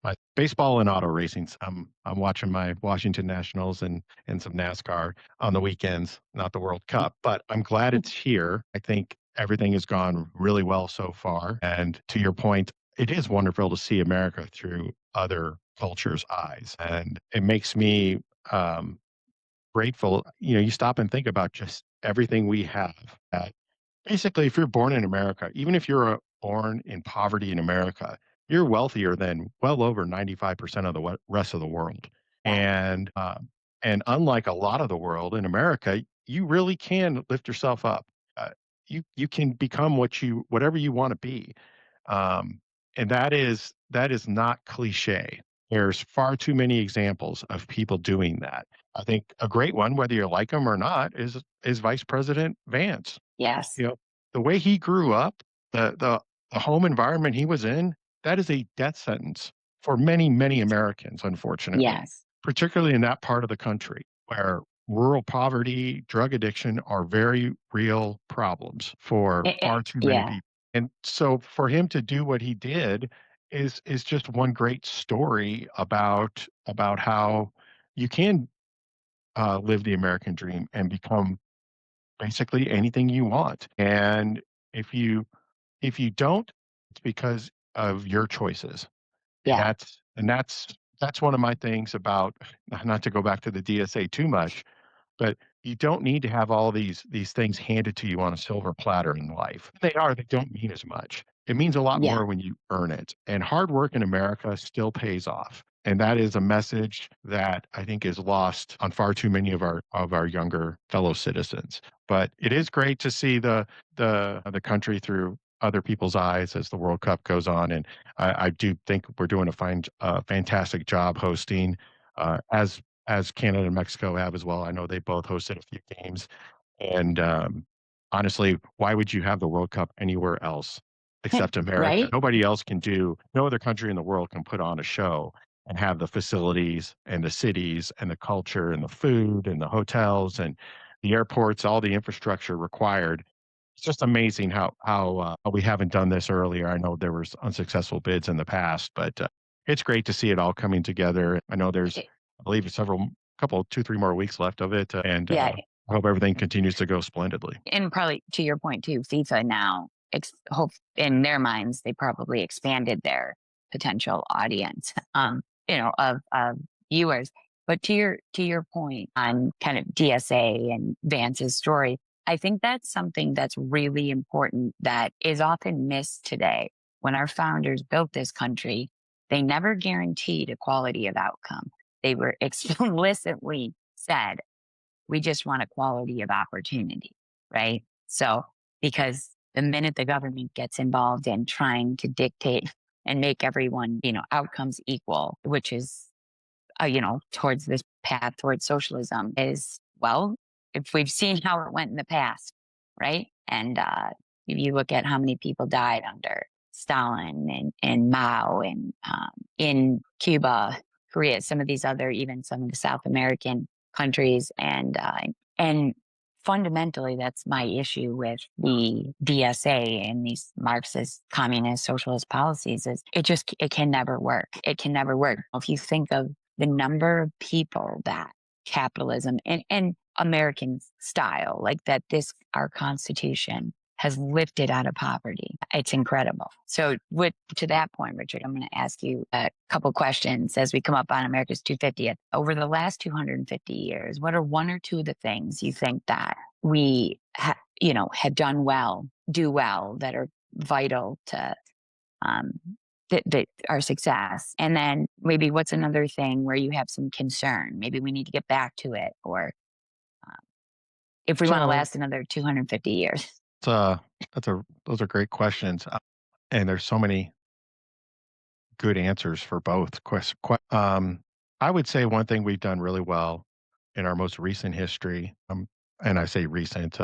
my baseball and auto racing. I'm watching my Washington Nationals and some NASCAR on the weekends, not the World Cup. But I'm glad it's here. I think everything has gone really well so far. And to your point, it is wonderful to see America through other cultures' eyes, and it makes me grateful. You stop and think about just everything we have. Basically, if you're born in America, even if you're born in poverty in America, you're wealthier than well over 95% of the rest of the world. Yeah. And unlike a lot of the world in America, you really can lift yourself up. Uh, you can become whatever you want to be. Um, and that is not cliche. There's far too many examples of people doing that. I think a great one, whether you like him or not, is Vice President Vance. Yes. You know, the way he grew up, the home environment he was in, that is a death sentence for many, many Americans, unfortunately, Yes. particularly in that part of the country where rural poverty, drug addiction are very real problems for far too many Yeah. people. And so for him to do what he did is just one great story about how you can live the American dream and become basically anything you want. And if you if you don't, it's because of your choices. And Yeah. that's one of my things about, not to go back to the DSA too much, but you don't need to have all these things handed to you on a silver platter in life. They don't mean as much. It means a lot Yeah. more when you earn it. And hard work in America still pays off. And that is a message that I think is lost on far too many of our younger fellow citizens. But it is great to see the country through other people's eyes as the World Cup goes on. And I do think we're doing fantastic job hosting, as Canada and Mexico have as well. I know they both hosted a few games. And honestly, why would you have the World Cup anywhere else except America? Right. No other country in the world can put on a show and have the facilities and the cities and the culture and the food and the hotels and the airports, all the infrastructure required. It's just amazing how we haven't done this earlier. I know there was unsuccessful bids in the past, but it's great to see it all coming together. I know there's, Eh, I believe, couple, 2, 3 more weeks left of it, and Yeah. I hope everything continues to go splendidly. And probably to your point too, FIFA now, hope in their minds, they probably expanded their potential audience, of viewers. But to your point on kind of DSA and Vance's story, I think that's something that's really important that is often missed today. When our founders built this country, they never guaranteed equality of outcome. They were explicitly said, we just want equality of opportunity, right? So, because the minute the government gets involved in trying to dictate and make everyone, outcomes equal, which is, towards this path towards socialism, is, well, if we've seen how it went in the past, right? And if you look at how many people died under Stalin and Mao and in Cuba, Korea, some of these other, even some of the South American countries, and fundamentally, that's my issue with the DSA and these Marxist, communist, socialist policies is it can never work. It can never work. If you think of the number of people that capitalism and American style, like that, our Constitution has lifted out of poverty. It's incredible. So, to that point, Richard, I'm going to ask you a couple questions as we come up on America's 250th. Over the last 250 years, what are one or two of the things you think that we, have do well, that are vital to um, that our success? And then maybe what's another thing where you have some concern? Maybe we need to get back to it, or um, if we want to So, last another 250 years. it's, those are great questions, and there's so many good answers for both. I would say one thing we've done really well in our most recent history, and I say recent,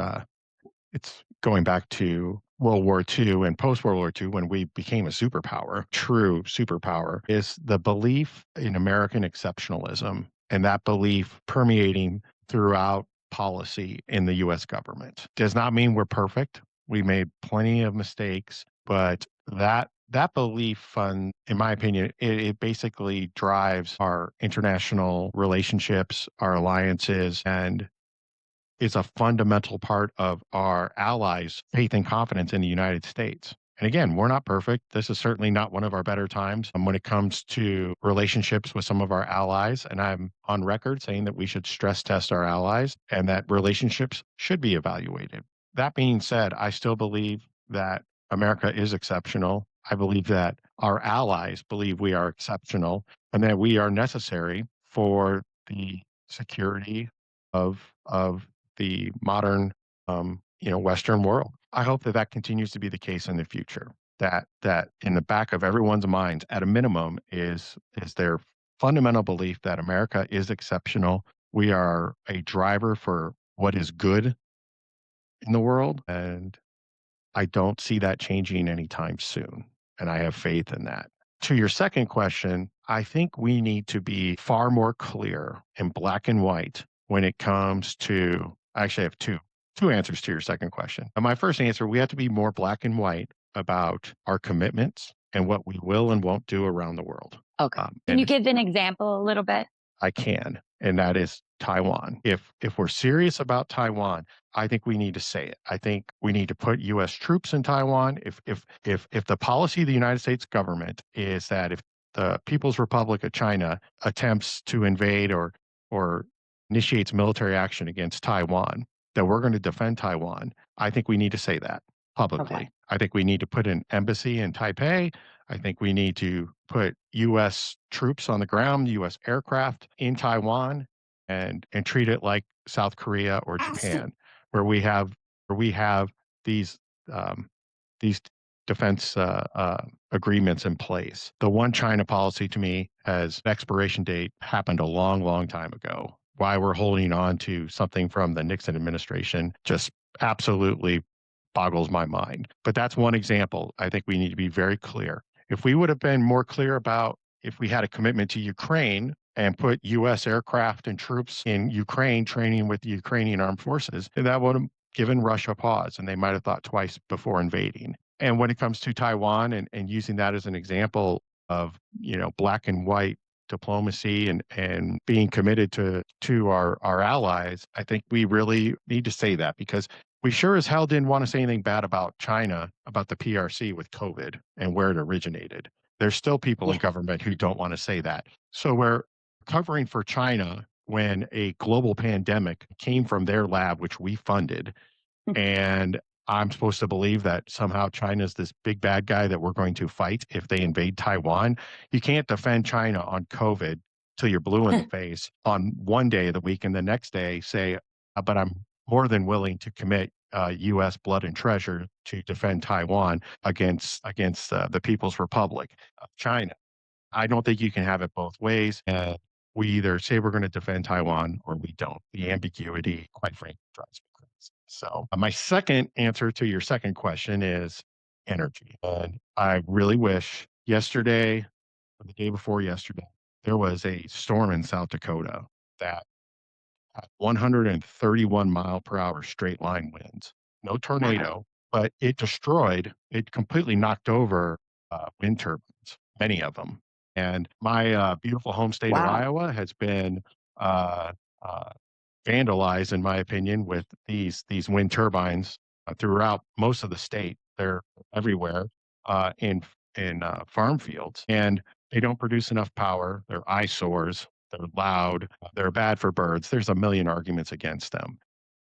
it's going back to World War II and post World War II when we became a superpower, true superpower, is the belief in American exceptionalism and that belief permeating throughout policy in the US government. Does not mean we're perfect. We made plenty of mistakes, but that belief fund, in my opinion, it basically drives our international relationships, our alliances, and is a fundamental part of our allies' faith and confidence in the United States. And again, we're not perfect. This is certainly not one of our better times when it comes to relationships with some of our allies. And I'm on record saying that we should stress test our allies and that relationships should be evaluated. That being said, I still believe that America is exceptional. I believe that our allies believe we are exceptional and that we are necessary for the security of the modern, Western world. I hope that that continues to be the case in the future. That in the back of everyone's minds, at a minimum, is their fundamental belief that America is exceptional. We are a driver for what is good in the world, and I don't see that changing anytime soon, and I have faith in that. To your second question, I think we need to be far more clear in black and white when it comes to I actually have two answers to your second question. My first answer, we have to be more black and white about our commitments and what we will and won't do around the world. Okay. Can you And give an example a little bit? I can, and that is Taiwan. If we're serious about Taiwan, I think we need to say it. I think we need to put U.S. troops in Taiwan. If the policy of the United States government is that if the People's Republic of China attempts to invade or initiates military action against Taiwan, that we're going to defend Taiwan, I think we need to say that Okay. publicly. I think we need to put an embassy in Taipei. I think we need to put U.S. troops on the ground, U.S. aircraft in Taiwan, and treat it like South Korea or Japan, where we have these um, these defense agreements in place. The one China policy to me has expiration date happened a long, long time ago. Why we're holding on to something from the Nixon administration just absolutely boggles my mind. But that's one example. I think we need to be very clear. If we would have been more clear about if we had a commitment to Ukraine and put U.S. aircraft and troops in Ukraine training with the Ukrainian armed forces, then that would have given Russia pause and they might have thought twice before invading. And when it comes to Taiwan and using that as an example of, black and white diplomacy and being committed to our allies, I think we really need to say that because we sure as hell didn't want to say anything bad about China, about the PRC with COVID and where it originated. There's still people in Yeah. government who don't want to say that. So we're covering for China when a global pandemic came from their lab, which we funded. And I'm supposed to believe that somehow China's this big bad guy that we're going to fight if they invade Taiwan. You can't defend China on COVID till you're blue in the face on one day of the week and the next day say, but I'm more than willing to commit U.S. blood and treasure to defend Taiwan against the People's Republic of China. I don't think you can have it both ways. We either say we're going to defend Taiwan or we don't. The ambiguity, quite frankly, drives me crazy. So, my second answer to your second question is energy. And I really wish yesterday or the day before yesterday, there was a storm in South Dakota that had 131-mile-per-hour straight line winds. No Wow. tornado, but it completely knocked over wind turbines, many of them. And my beautiful home state of Wow. Iowa has been uh, uh, vandalized, in my opinion, with these wind turbines throughout most of the state. They're everywhere in farm fields, and they don't produce enough power. They're eyesores. They're loud. They're bad for birds. There's a million arguments against them.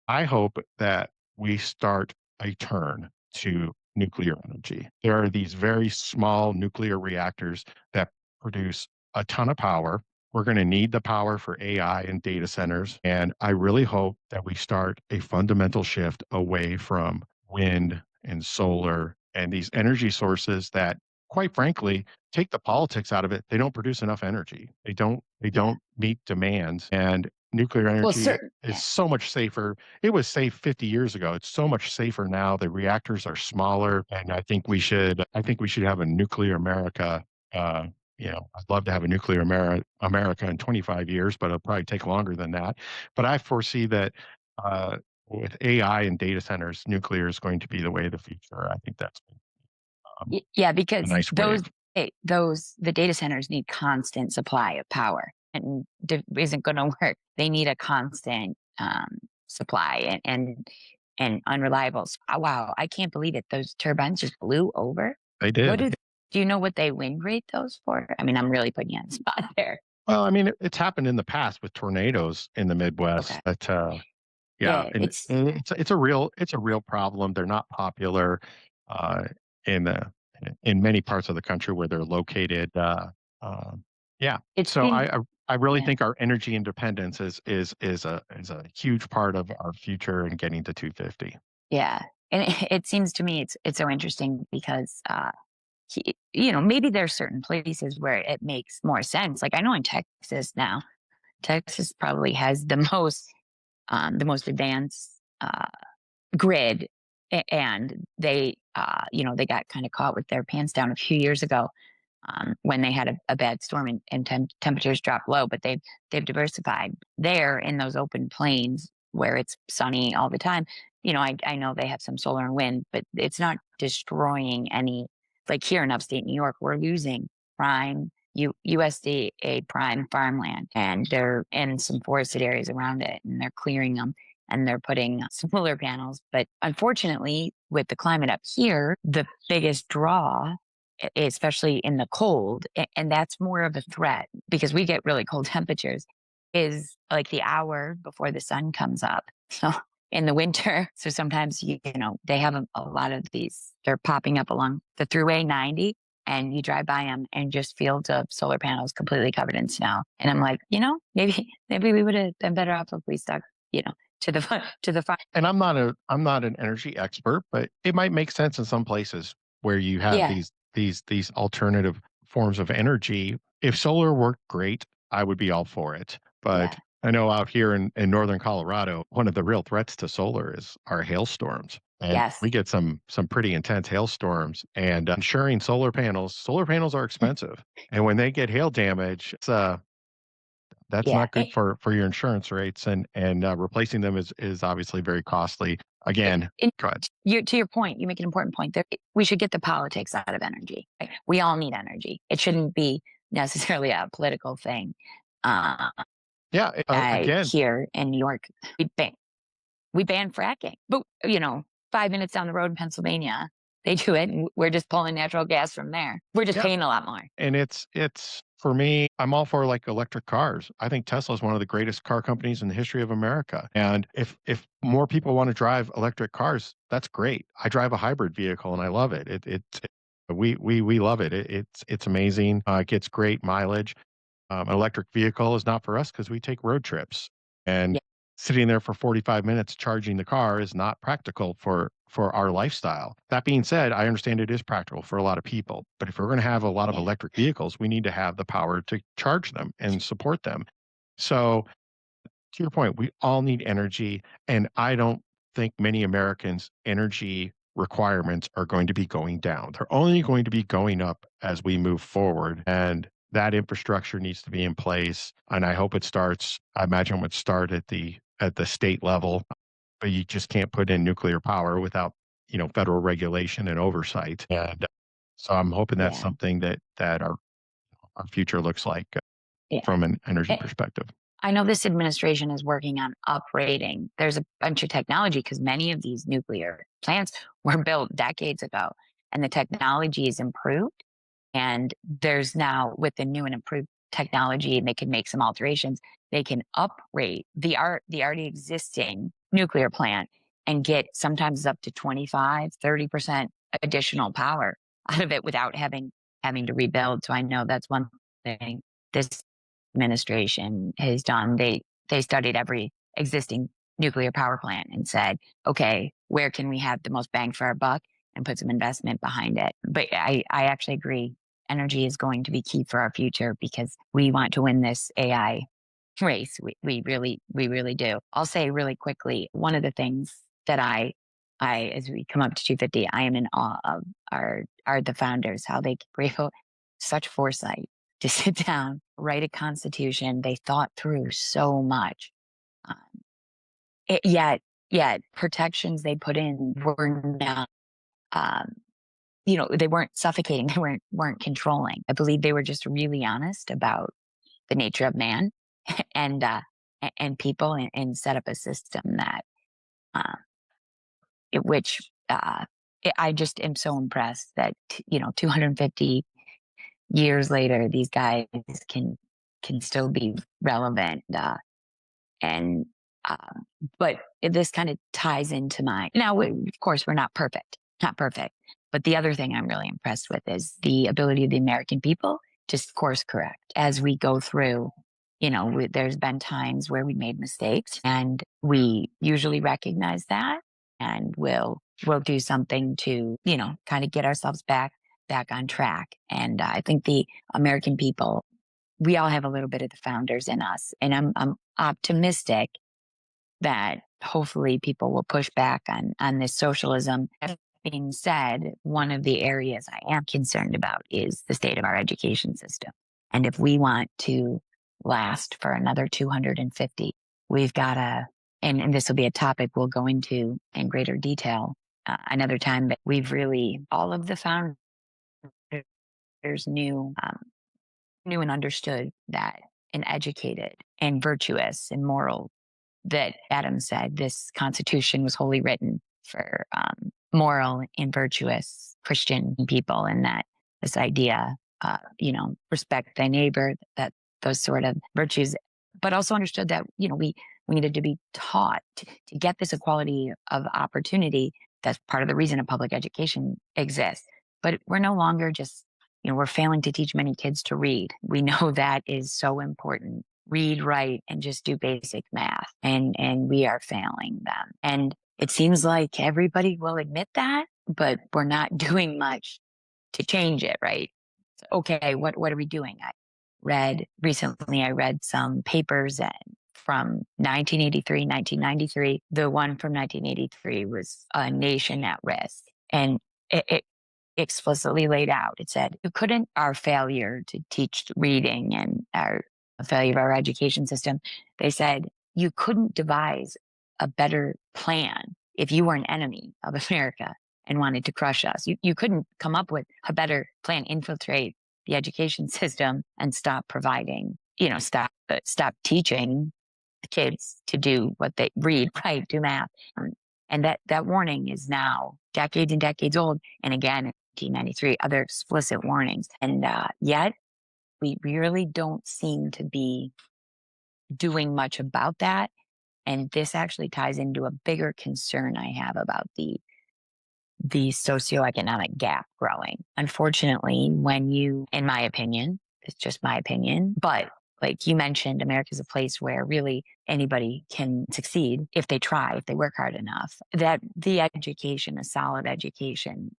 I hope that we start a turn to nuclear energy. There are these very small nuclear reactors that produce a ton of power. We're going to need the power for AI and data centers. And I really hope that we start a fundamental shift away from wind and solar and these energy sources that quite frankly, take the politics out of it, they don't produce enough energy. They Yeah. don't meet demands, and nuclear Well, energy certain. is so much safer. It was safe 50 years ago. It's so much safer now. The reactors are smaller, and I think we should have a nuclear America. Uh, I'd love to have a nuclear America in 25 years, but it'll probably take longer than that. But I foresee that uh, with AI and data centers, nuclear is going to be the way of the future. I think that's um, Yeah, a because nice wave. the data centers need constant supply of power, and isn't going to work. They need a constant supply and unreliable. Wow, I can't believe it. Those turbines just blew over. They What did. do you know what they wind rate those for? I mean, I'm really putting you on the spot there. Well, I mean, it's happened in the past with tornadoes in the Okay. Midwest. But yeah, Yeah, and it's a real problem. They're not popular uh, in the in many parts of the country where they're located. Yeah, it so seems. I really Yeah. think our energy independence is a huge part of our future in getting to 250. Yeah. And it seems to me it's so interesting because maybe there's certain places where it makes more sense. Like I know in Texas now, Texas probably has the most advanced grid, and they got kind of caught with their pants down a few years ago when they had a bad storm and temperatures dropped low. But they've diversified there in those open plains where it's sunny all the time. I know they have some solar and wind, but it's not destroying any. Like here in upstate New York, we're losing prime USDA prime farmland, and they're in some forested areas around it, and they're clearing them and they're putting solar panels. But unfortunately, with the climate up here, the biggest draw, especially in the cold, and that's more of a threat because we get really cold temperatures, is like the hour before the sun comes up. So in the winter, so sometimes they have a lot of these. They're popping up along the Thruway 90, and you drive by them and just fields of solar panels completely covered in snow. And I'm like, maybe we would have been better off if we stuck, you know, to the farm. And I'm not an energy expert, but it might make sense in some places where you have Yeah, these alternative forms of energy. If solar worked great, I would be all for it. But yeah, I know out here in northern Colorado, one of the real threats to solar is our hailstorms. And yes, we get some pretty intense hailstorms, and insuring solar panels are expensive. And when they get hail damage, that's yeah. not good for your insurance rates, and replacing them is obviously very costly. It, Again, it, go ahead. to your point, you make an important point there. We should get the politics out of energy. Right? We all need energy. It shouldn't be necessarily a political thing. Uh, Yeah, again, Here in New York, we ban fracking, but 5 minutes down the road in Pennsylvania, they do it, and we're just pulling natural gas from there. We're just yeah, paying a lot more. and it's for me, I'm all for like electric cars. I think Tesla is one of the greatest car companies in the history of America. And if more people want to drive electric cars, that's great. I drive a hybrid vehicle and I love it. We love it. It's amazing. It gets great mileage. An electric vehicle is not for us because we take road trips, and Yeah, sitting there for 45 minutes charging the car is not practical for our lifestyle. That being said, I understand it is practical for a lot of people, but if we're going to have a lot of yeah, electric vehicles, we need to have the power to charge them and support them. So to your point, we all need energy. And I don't think many Americans' energy requirements are going to be going down. They're only going to be going up as we move forward. And that infrastructure needs to be in place. And I hope it starts, I imagine it would start at the state level, but you just can't put in nuclear power without, federal regulation and oversight. And so I'm hoping that's yeah, something that our future looks like yeah. from an energy Eh, perspective. I know this administration is working on uprating. There's a bunch of technology because many of these nuclear plants were built decades ago, and the technology is improved. And there's now, with the new and improved technology, and they can make some alterations, they can uprate the already existing nuclear plant and get sometimes up to 25-30% additional power out of it without having to rebuild. So I know that's one thing this administration has done. They studied every existing nuclear power plant and said, okay, where can we have the most bang for our buck? and put some investment behind it. But I actually agree. Energy is going to be key for our future because we want to win this AI race. We really do. I'll say really quickly, one of the things that as we come up to 250, I am in awe of are the founders, how they were able, such foresight to sit down, write a constitution. They thought through so much. Um, yet protections they put in were not, um, they weren't suffocating. They weren't controlling. I believe they were just really honest about the nature of man and people, and set up a system that uh, it, which I just am so impressed that 250 years later these guys can still be relevant. And but this kind of ties into my now. Of course, we're not perfect. But the other thing I'm really impressed with is the ability of the American people to course correct as we go through. There's been times where we made mistakes, and we usually recognize that, and we'll do something to kind of get ourselves back on track. And I think the American people, we all have a little bit of the founders in us, and I'm optimistic that hopefully people will push back on this socialism. That being said, one of the areas I am concerned about is the state of our education system. And if we want to last for another 250, we've got to, and this will be a topic we'll go into in greater detail another time, but all of the founders knew and understood that an educated and virtuous and moral, that Adam said this Constitution was wholly written for moral and virtuous Christian people, and that this idea, respect thy neighbor, that those sort of virtues, but also understood that we needed to be taught to get this equality of opportunity. That's part of the reason a public education exists. But we're no longer just we're failing to teach many kids to read. We know that is so important. Read, write, and just do basic math. And we are failing them. And it seems like everybody will admit that, but we're not doing much to change it, right? Okay, what are we doing? I read some papers from 1983, 1993. The one from 1983 was A Nation at Risk. And it explicitly laid out. It said, our failure to teach reading and our failure of our education system, they said, you couldn't devise a better plan if you were an enemy of America and wanted to crush us. You couldn't come up with a better plan, infiltrate the education system and stop providing, stop teaching the kids to do what they read, write, do math. And that warning is now decades and decades old. And again, 1993, other explicit warnings. And yet we really don't seem to be doing much about that. And this actually ties into a bigger concern I have about the socioeconomic gap growing. Unfortunately, in my opinion, it's just my opinion, but like you mentioned, America is a place where really anybody can succeed if they try, if they work hard enough. That the education, a solid education,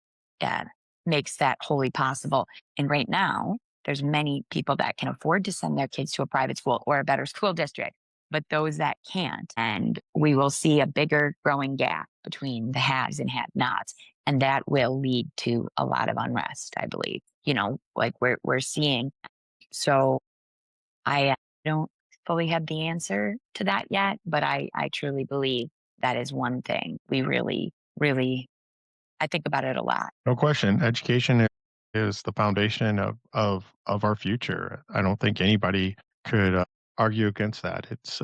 makes that wholly possible. And right now, there's many people that can afford to send their kids to a private school or a better school district, but those that can't. And we will see a bigger growing gap between the haves and have-nots. And that will lead to a lot of unrest, I believe, like we're seeing. So I don't fully have the answer to that yet, but I truly believe that is one thing we really, really, I think about it a lot. No question. Education is the foundation of our future. I don't think anybody could argue against that. It's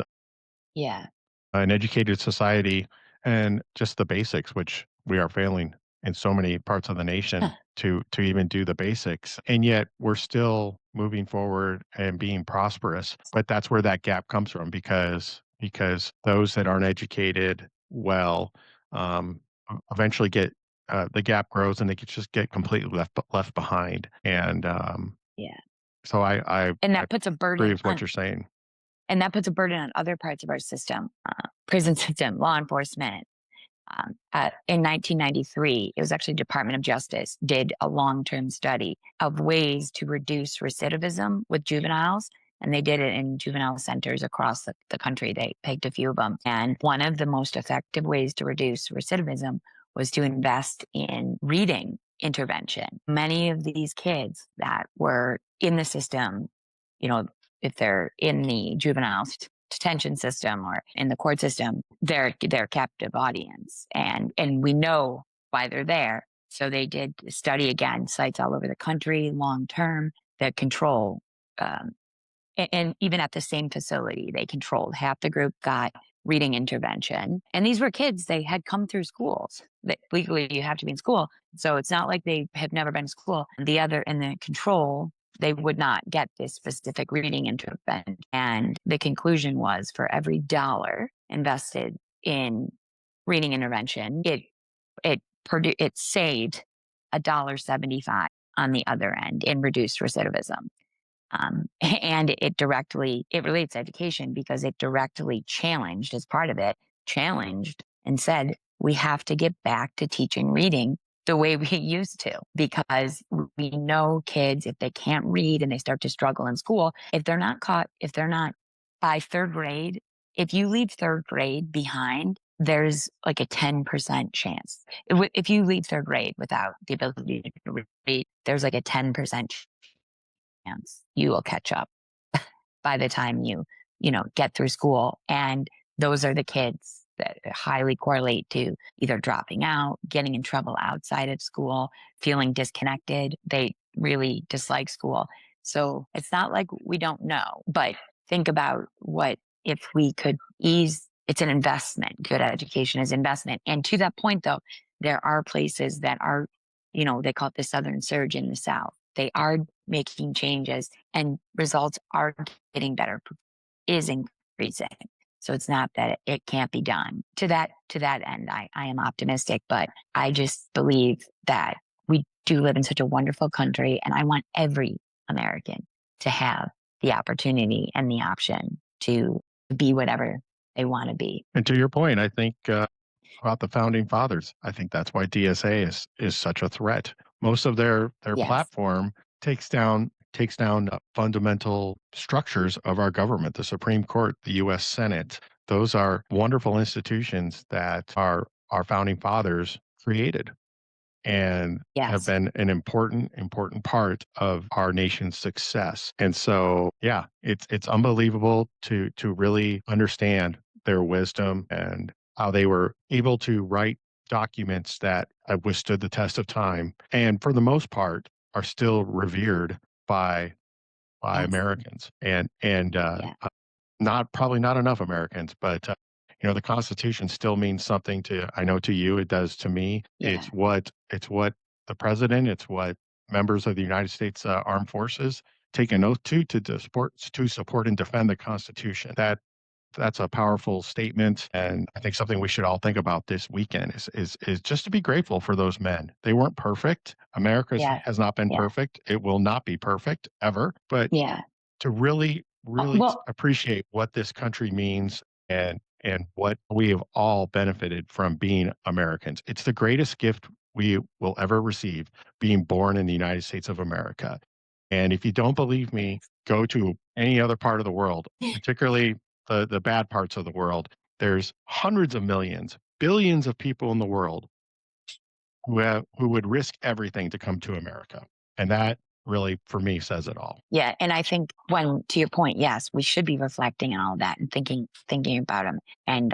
Yeah. an educated society and just the basics, which we are failing in so many parts of the nation to even do the basics. And yet we're still moving forward and being prosperous. But that's where that gap comes from because those that aren't educated well eventually get the gap grows and they just get completely left behind. And Yeah. so And I that puts a agree burden with what you're saying. and that puts a burden on other parts of our system, prison system, law enforcement, In 1993, it was actually Department of Justice did a long-term study of ways to reduce recidivism with juveniles. And they did it in juvenile centers across the country. They picked a few of them. And one of the most effective ways to reduce recidivism was to invest in reading intervention. Many of these kids that were in the system, you know, if they're in the juvenile detention system or in the court system, they're captive audience, and we know why they're there. So they did study again sites all over the country, long term, that control um, and even at the same facility, they controlled. Half the group got reading intervention. And these were kids, they had come through schools. That legally you have to be in school. So it's not like they have never been to school. The other in the control, they would not get this specific reading intervention. And the conclusion was for every dollar invested in reading intervention, it saved $1.75 on the other end in reduced recidivism. And it relates to education because it directly challenged, as part of it, challenged and said, we have to get back to teaching reading the way we used to, because we know kids, if they can't read and they start to struggle in school, if they're not by third grade, if you leave third grade behind, there's like a 10% chance. If you leave third grade without the ability to read, there's like a 10% chance you will catch up by the time you get through school. And those are the kids that highly correlate to either dropping out, getting in trouble outside of school, feeling disconnected. They really dislike school. So it's not like we don't know, but think about what if we could ease. It's an investment. Good education is investment. And to that point, though, there are places that are, they call it the Southern Surge in the South. They are making changes and results are getting better, is increasing. So it's not that it can't be done. To that end, I am optimistic, but I just believe that we do live in such a wonderful country, and I want every American to have the opportunity and the option to be whatever they want to be. And to your point, I think about the founding fathers, I think that's why DSA is such a threat. Most of their Yes. platform takes down fundamental structures of our government, the Supreme Court, the U.S. Senate. Those are wonderful institutions that our founding fathers created and have Yes. been an important part of our nation's success. And so, yeah, it's unbelievable to really understand their wisdom and how they were able to write documents that have withstood the test of time and for the most part are still revered by Yes. Americans and Yeah. not probably not enough Americans, but the Constitution still means something to I know to you, it does to me. Yeah. It's what the president, it's what members of the United States Armed Forces take an oath to support and defend the Constitution. That's a powerful statement, and I think something we should all think about this weekend is just to be grateful for those men. They weren't perfect. America Yeah. has not been Yeah. perfect. It will not be perfect ever, but Yeah. to really, really Well, appreciate what this country means and what we have all benefited from being Americans. It's the greatest gift we will ever receive, being born in the United States of America. And if you don't believe me, go to any other part of the world, particularly the bad parts of the world. There's hundreds of millions, billions of people in the world who would risk everything to come to America. And that really, for me, says it all. yeah, and I think to your point, yes, we should be reflecting on all that and thinking about them. And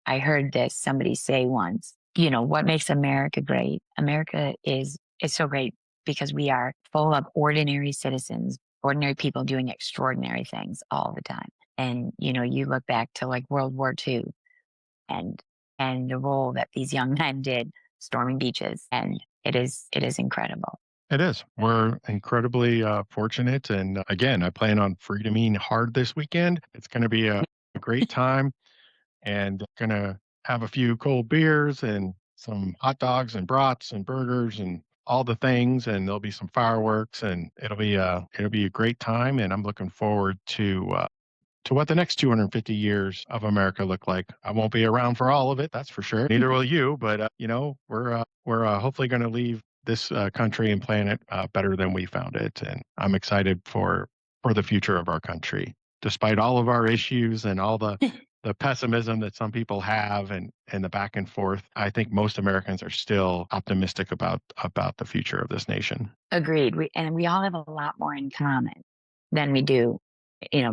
I heard this somebody say once, what makes America great? America is so great because we are full of ordinary citizens, ordinary people doing extraordinary things all the time. And you look back to like World War II and the role that these young men did storming beaches, and it is incredible. It is. We're incredibly fortunate. And again, I plan on freedom eating hard this weekend. It's going to be a great time and going to have a few cold beers and some hot dogs and brats and burgers and all the things. And there'll be some fireworks and it'll be a great time. And I'm looking forward to to what the next 250 years of America look like. I won't be around for all of it, that's for sure. Neither will you, but we're hopefully going to leave this country and planet better than we found it, and I'm excited for the future of our country, despite all of our issues and all the pessimism that some people have and the back and forth. I think most Americans are still optimistic about the future of this nation. Agreed. We all have a lot more in common than we do,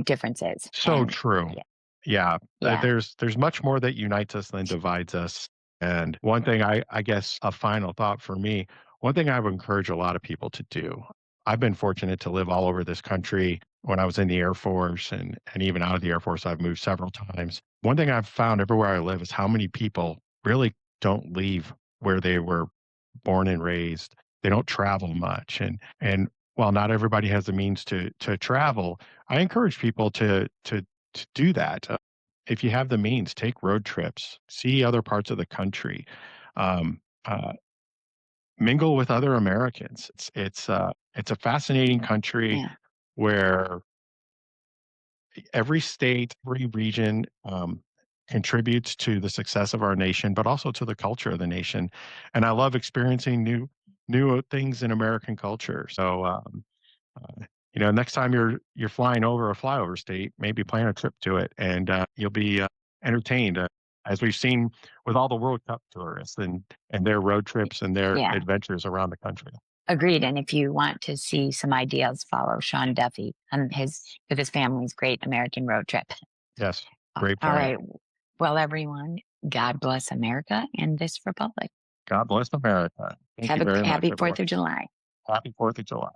differences. So And true. yeah, Yeah, yeah, there's much more that unites us than divides us. And one thing I guess a final thought for me, one thing I would encourage a lot of people to do. I've been fortunate to live all over this country. When I was in the Air Force and even out of the Air Force, I've moved several times. One thing I've found everywhere I live is how many people really don't leave where they were born and raised. They don't travel much. And while not everybody has the means to travel, I encourage people to do that. If you have the means, take road trips, see other parts of the country, um, mingle with other Americans. It's a fascinating country yeah, where every state, every region contributes to the success of our nation, but also to the culture of the nation. And I love experiencing new things in American culture. So next time you're flying over a flyover state, maybe plan a trip to it, and you'll be entertained, as we've seen with all the World Cup tourists and their road trips and their yeah. adventures around the country. Agreed. And if you want to see some ideas, follow Sean Duffy on his with his family's great American road trip. Yes, great All point. right. Well, everyone, God bless America and this republic. God bless America. Thank Have you a very much, happy everyone. 4th of July. Happy 4th of July.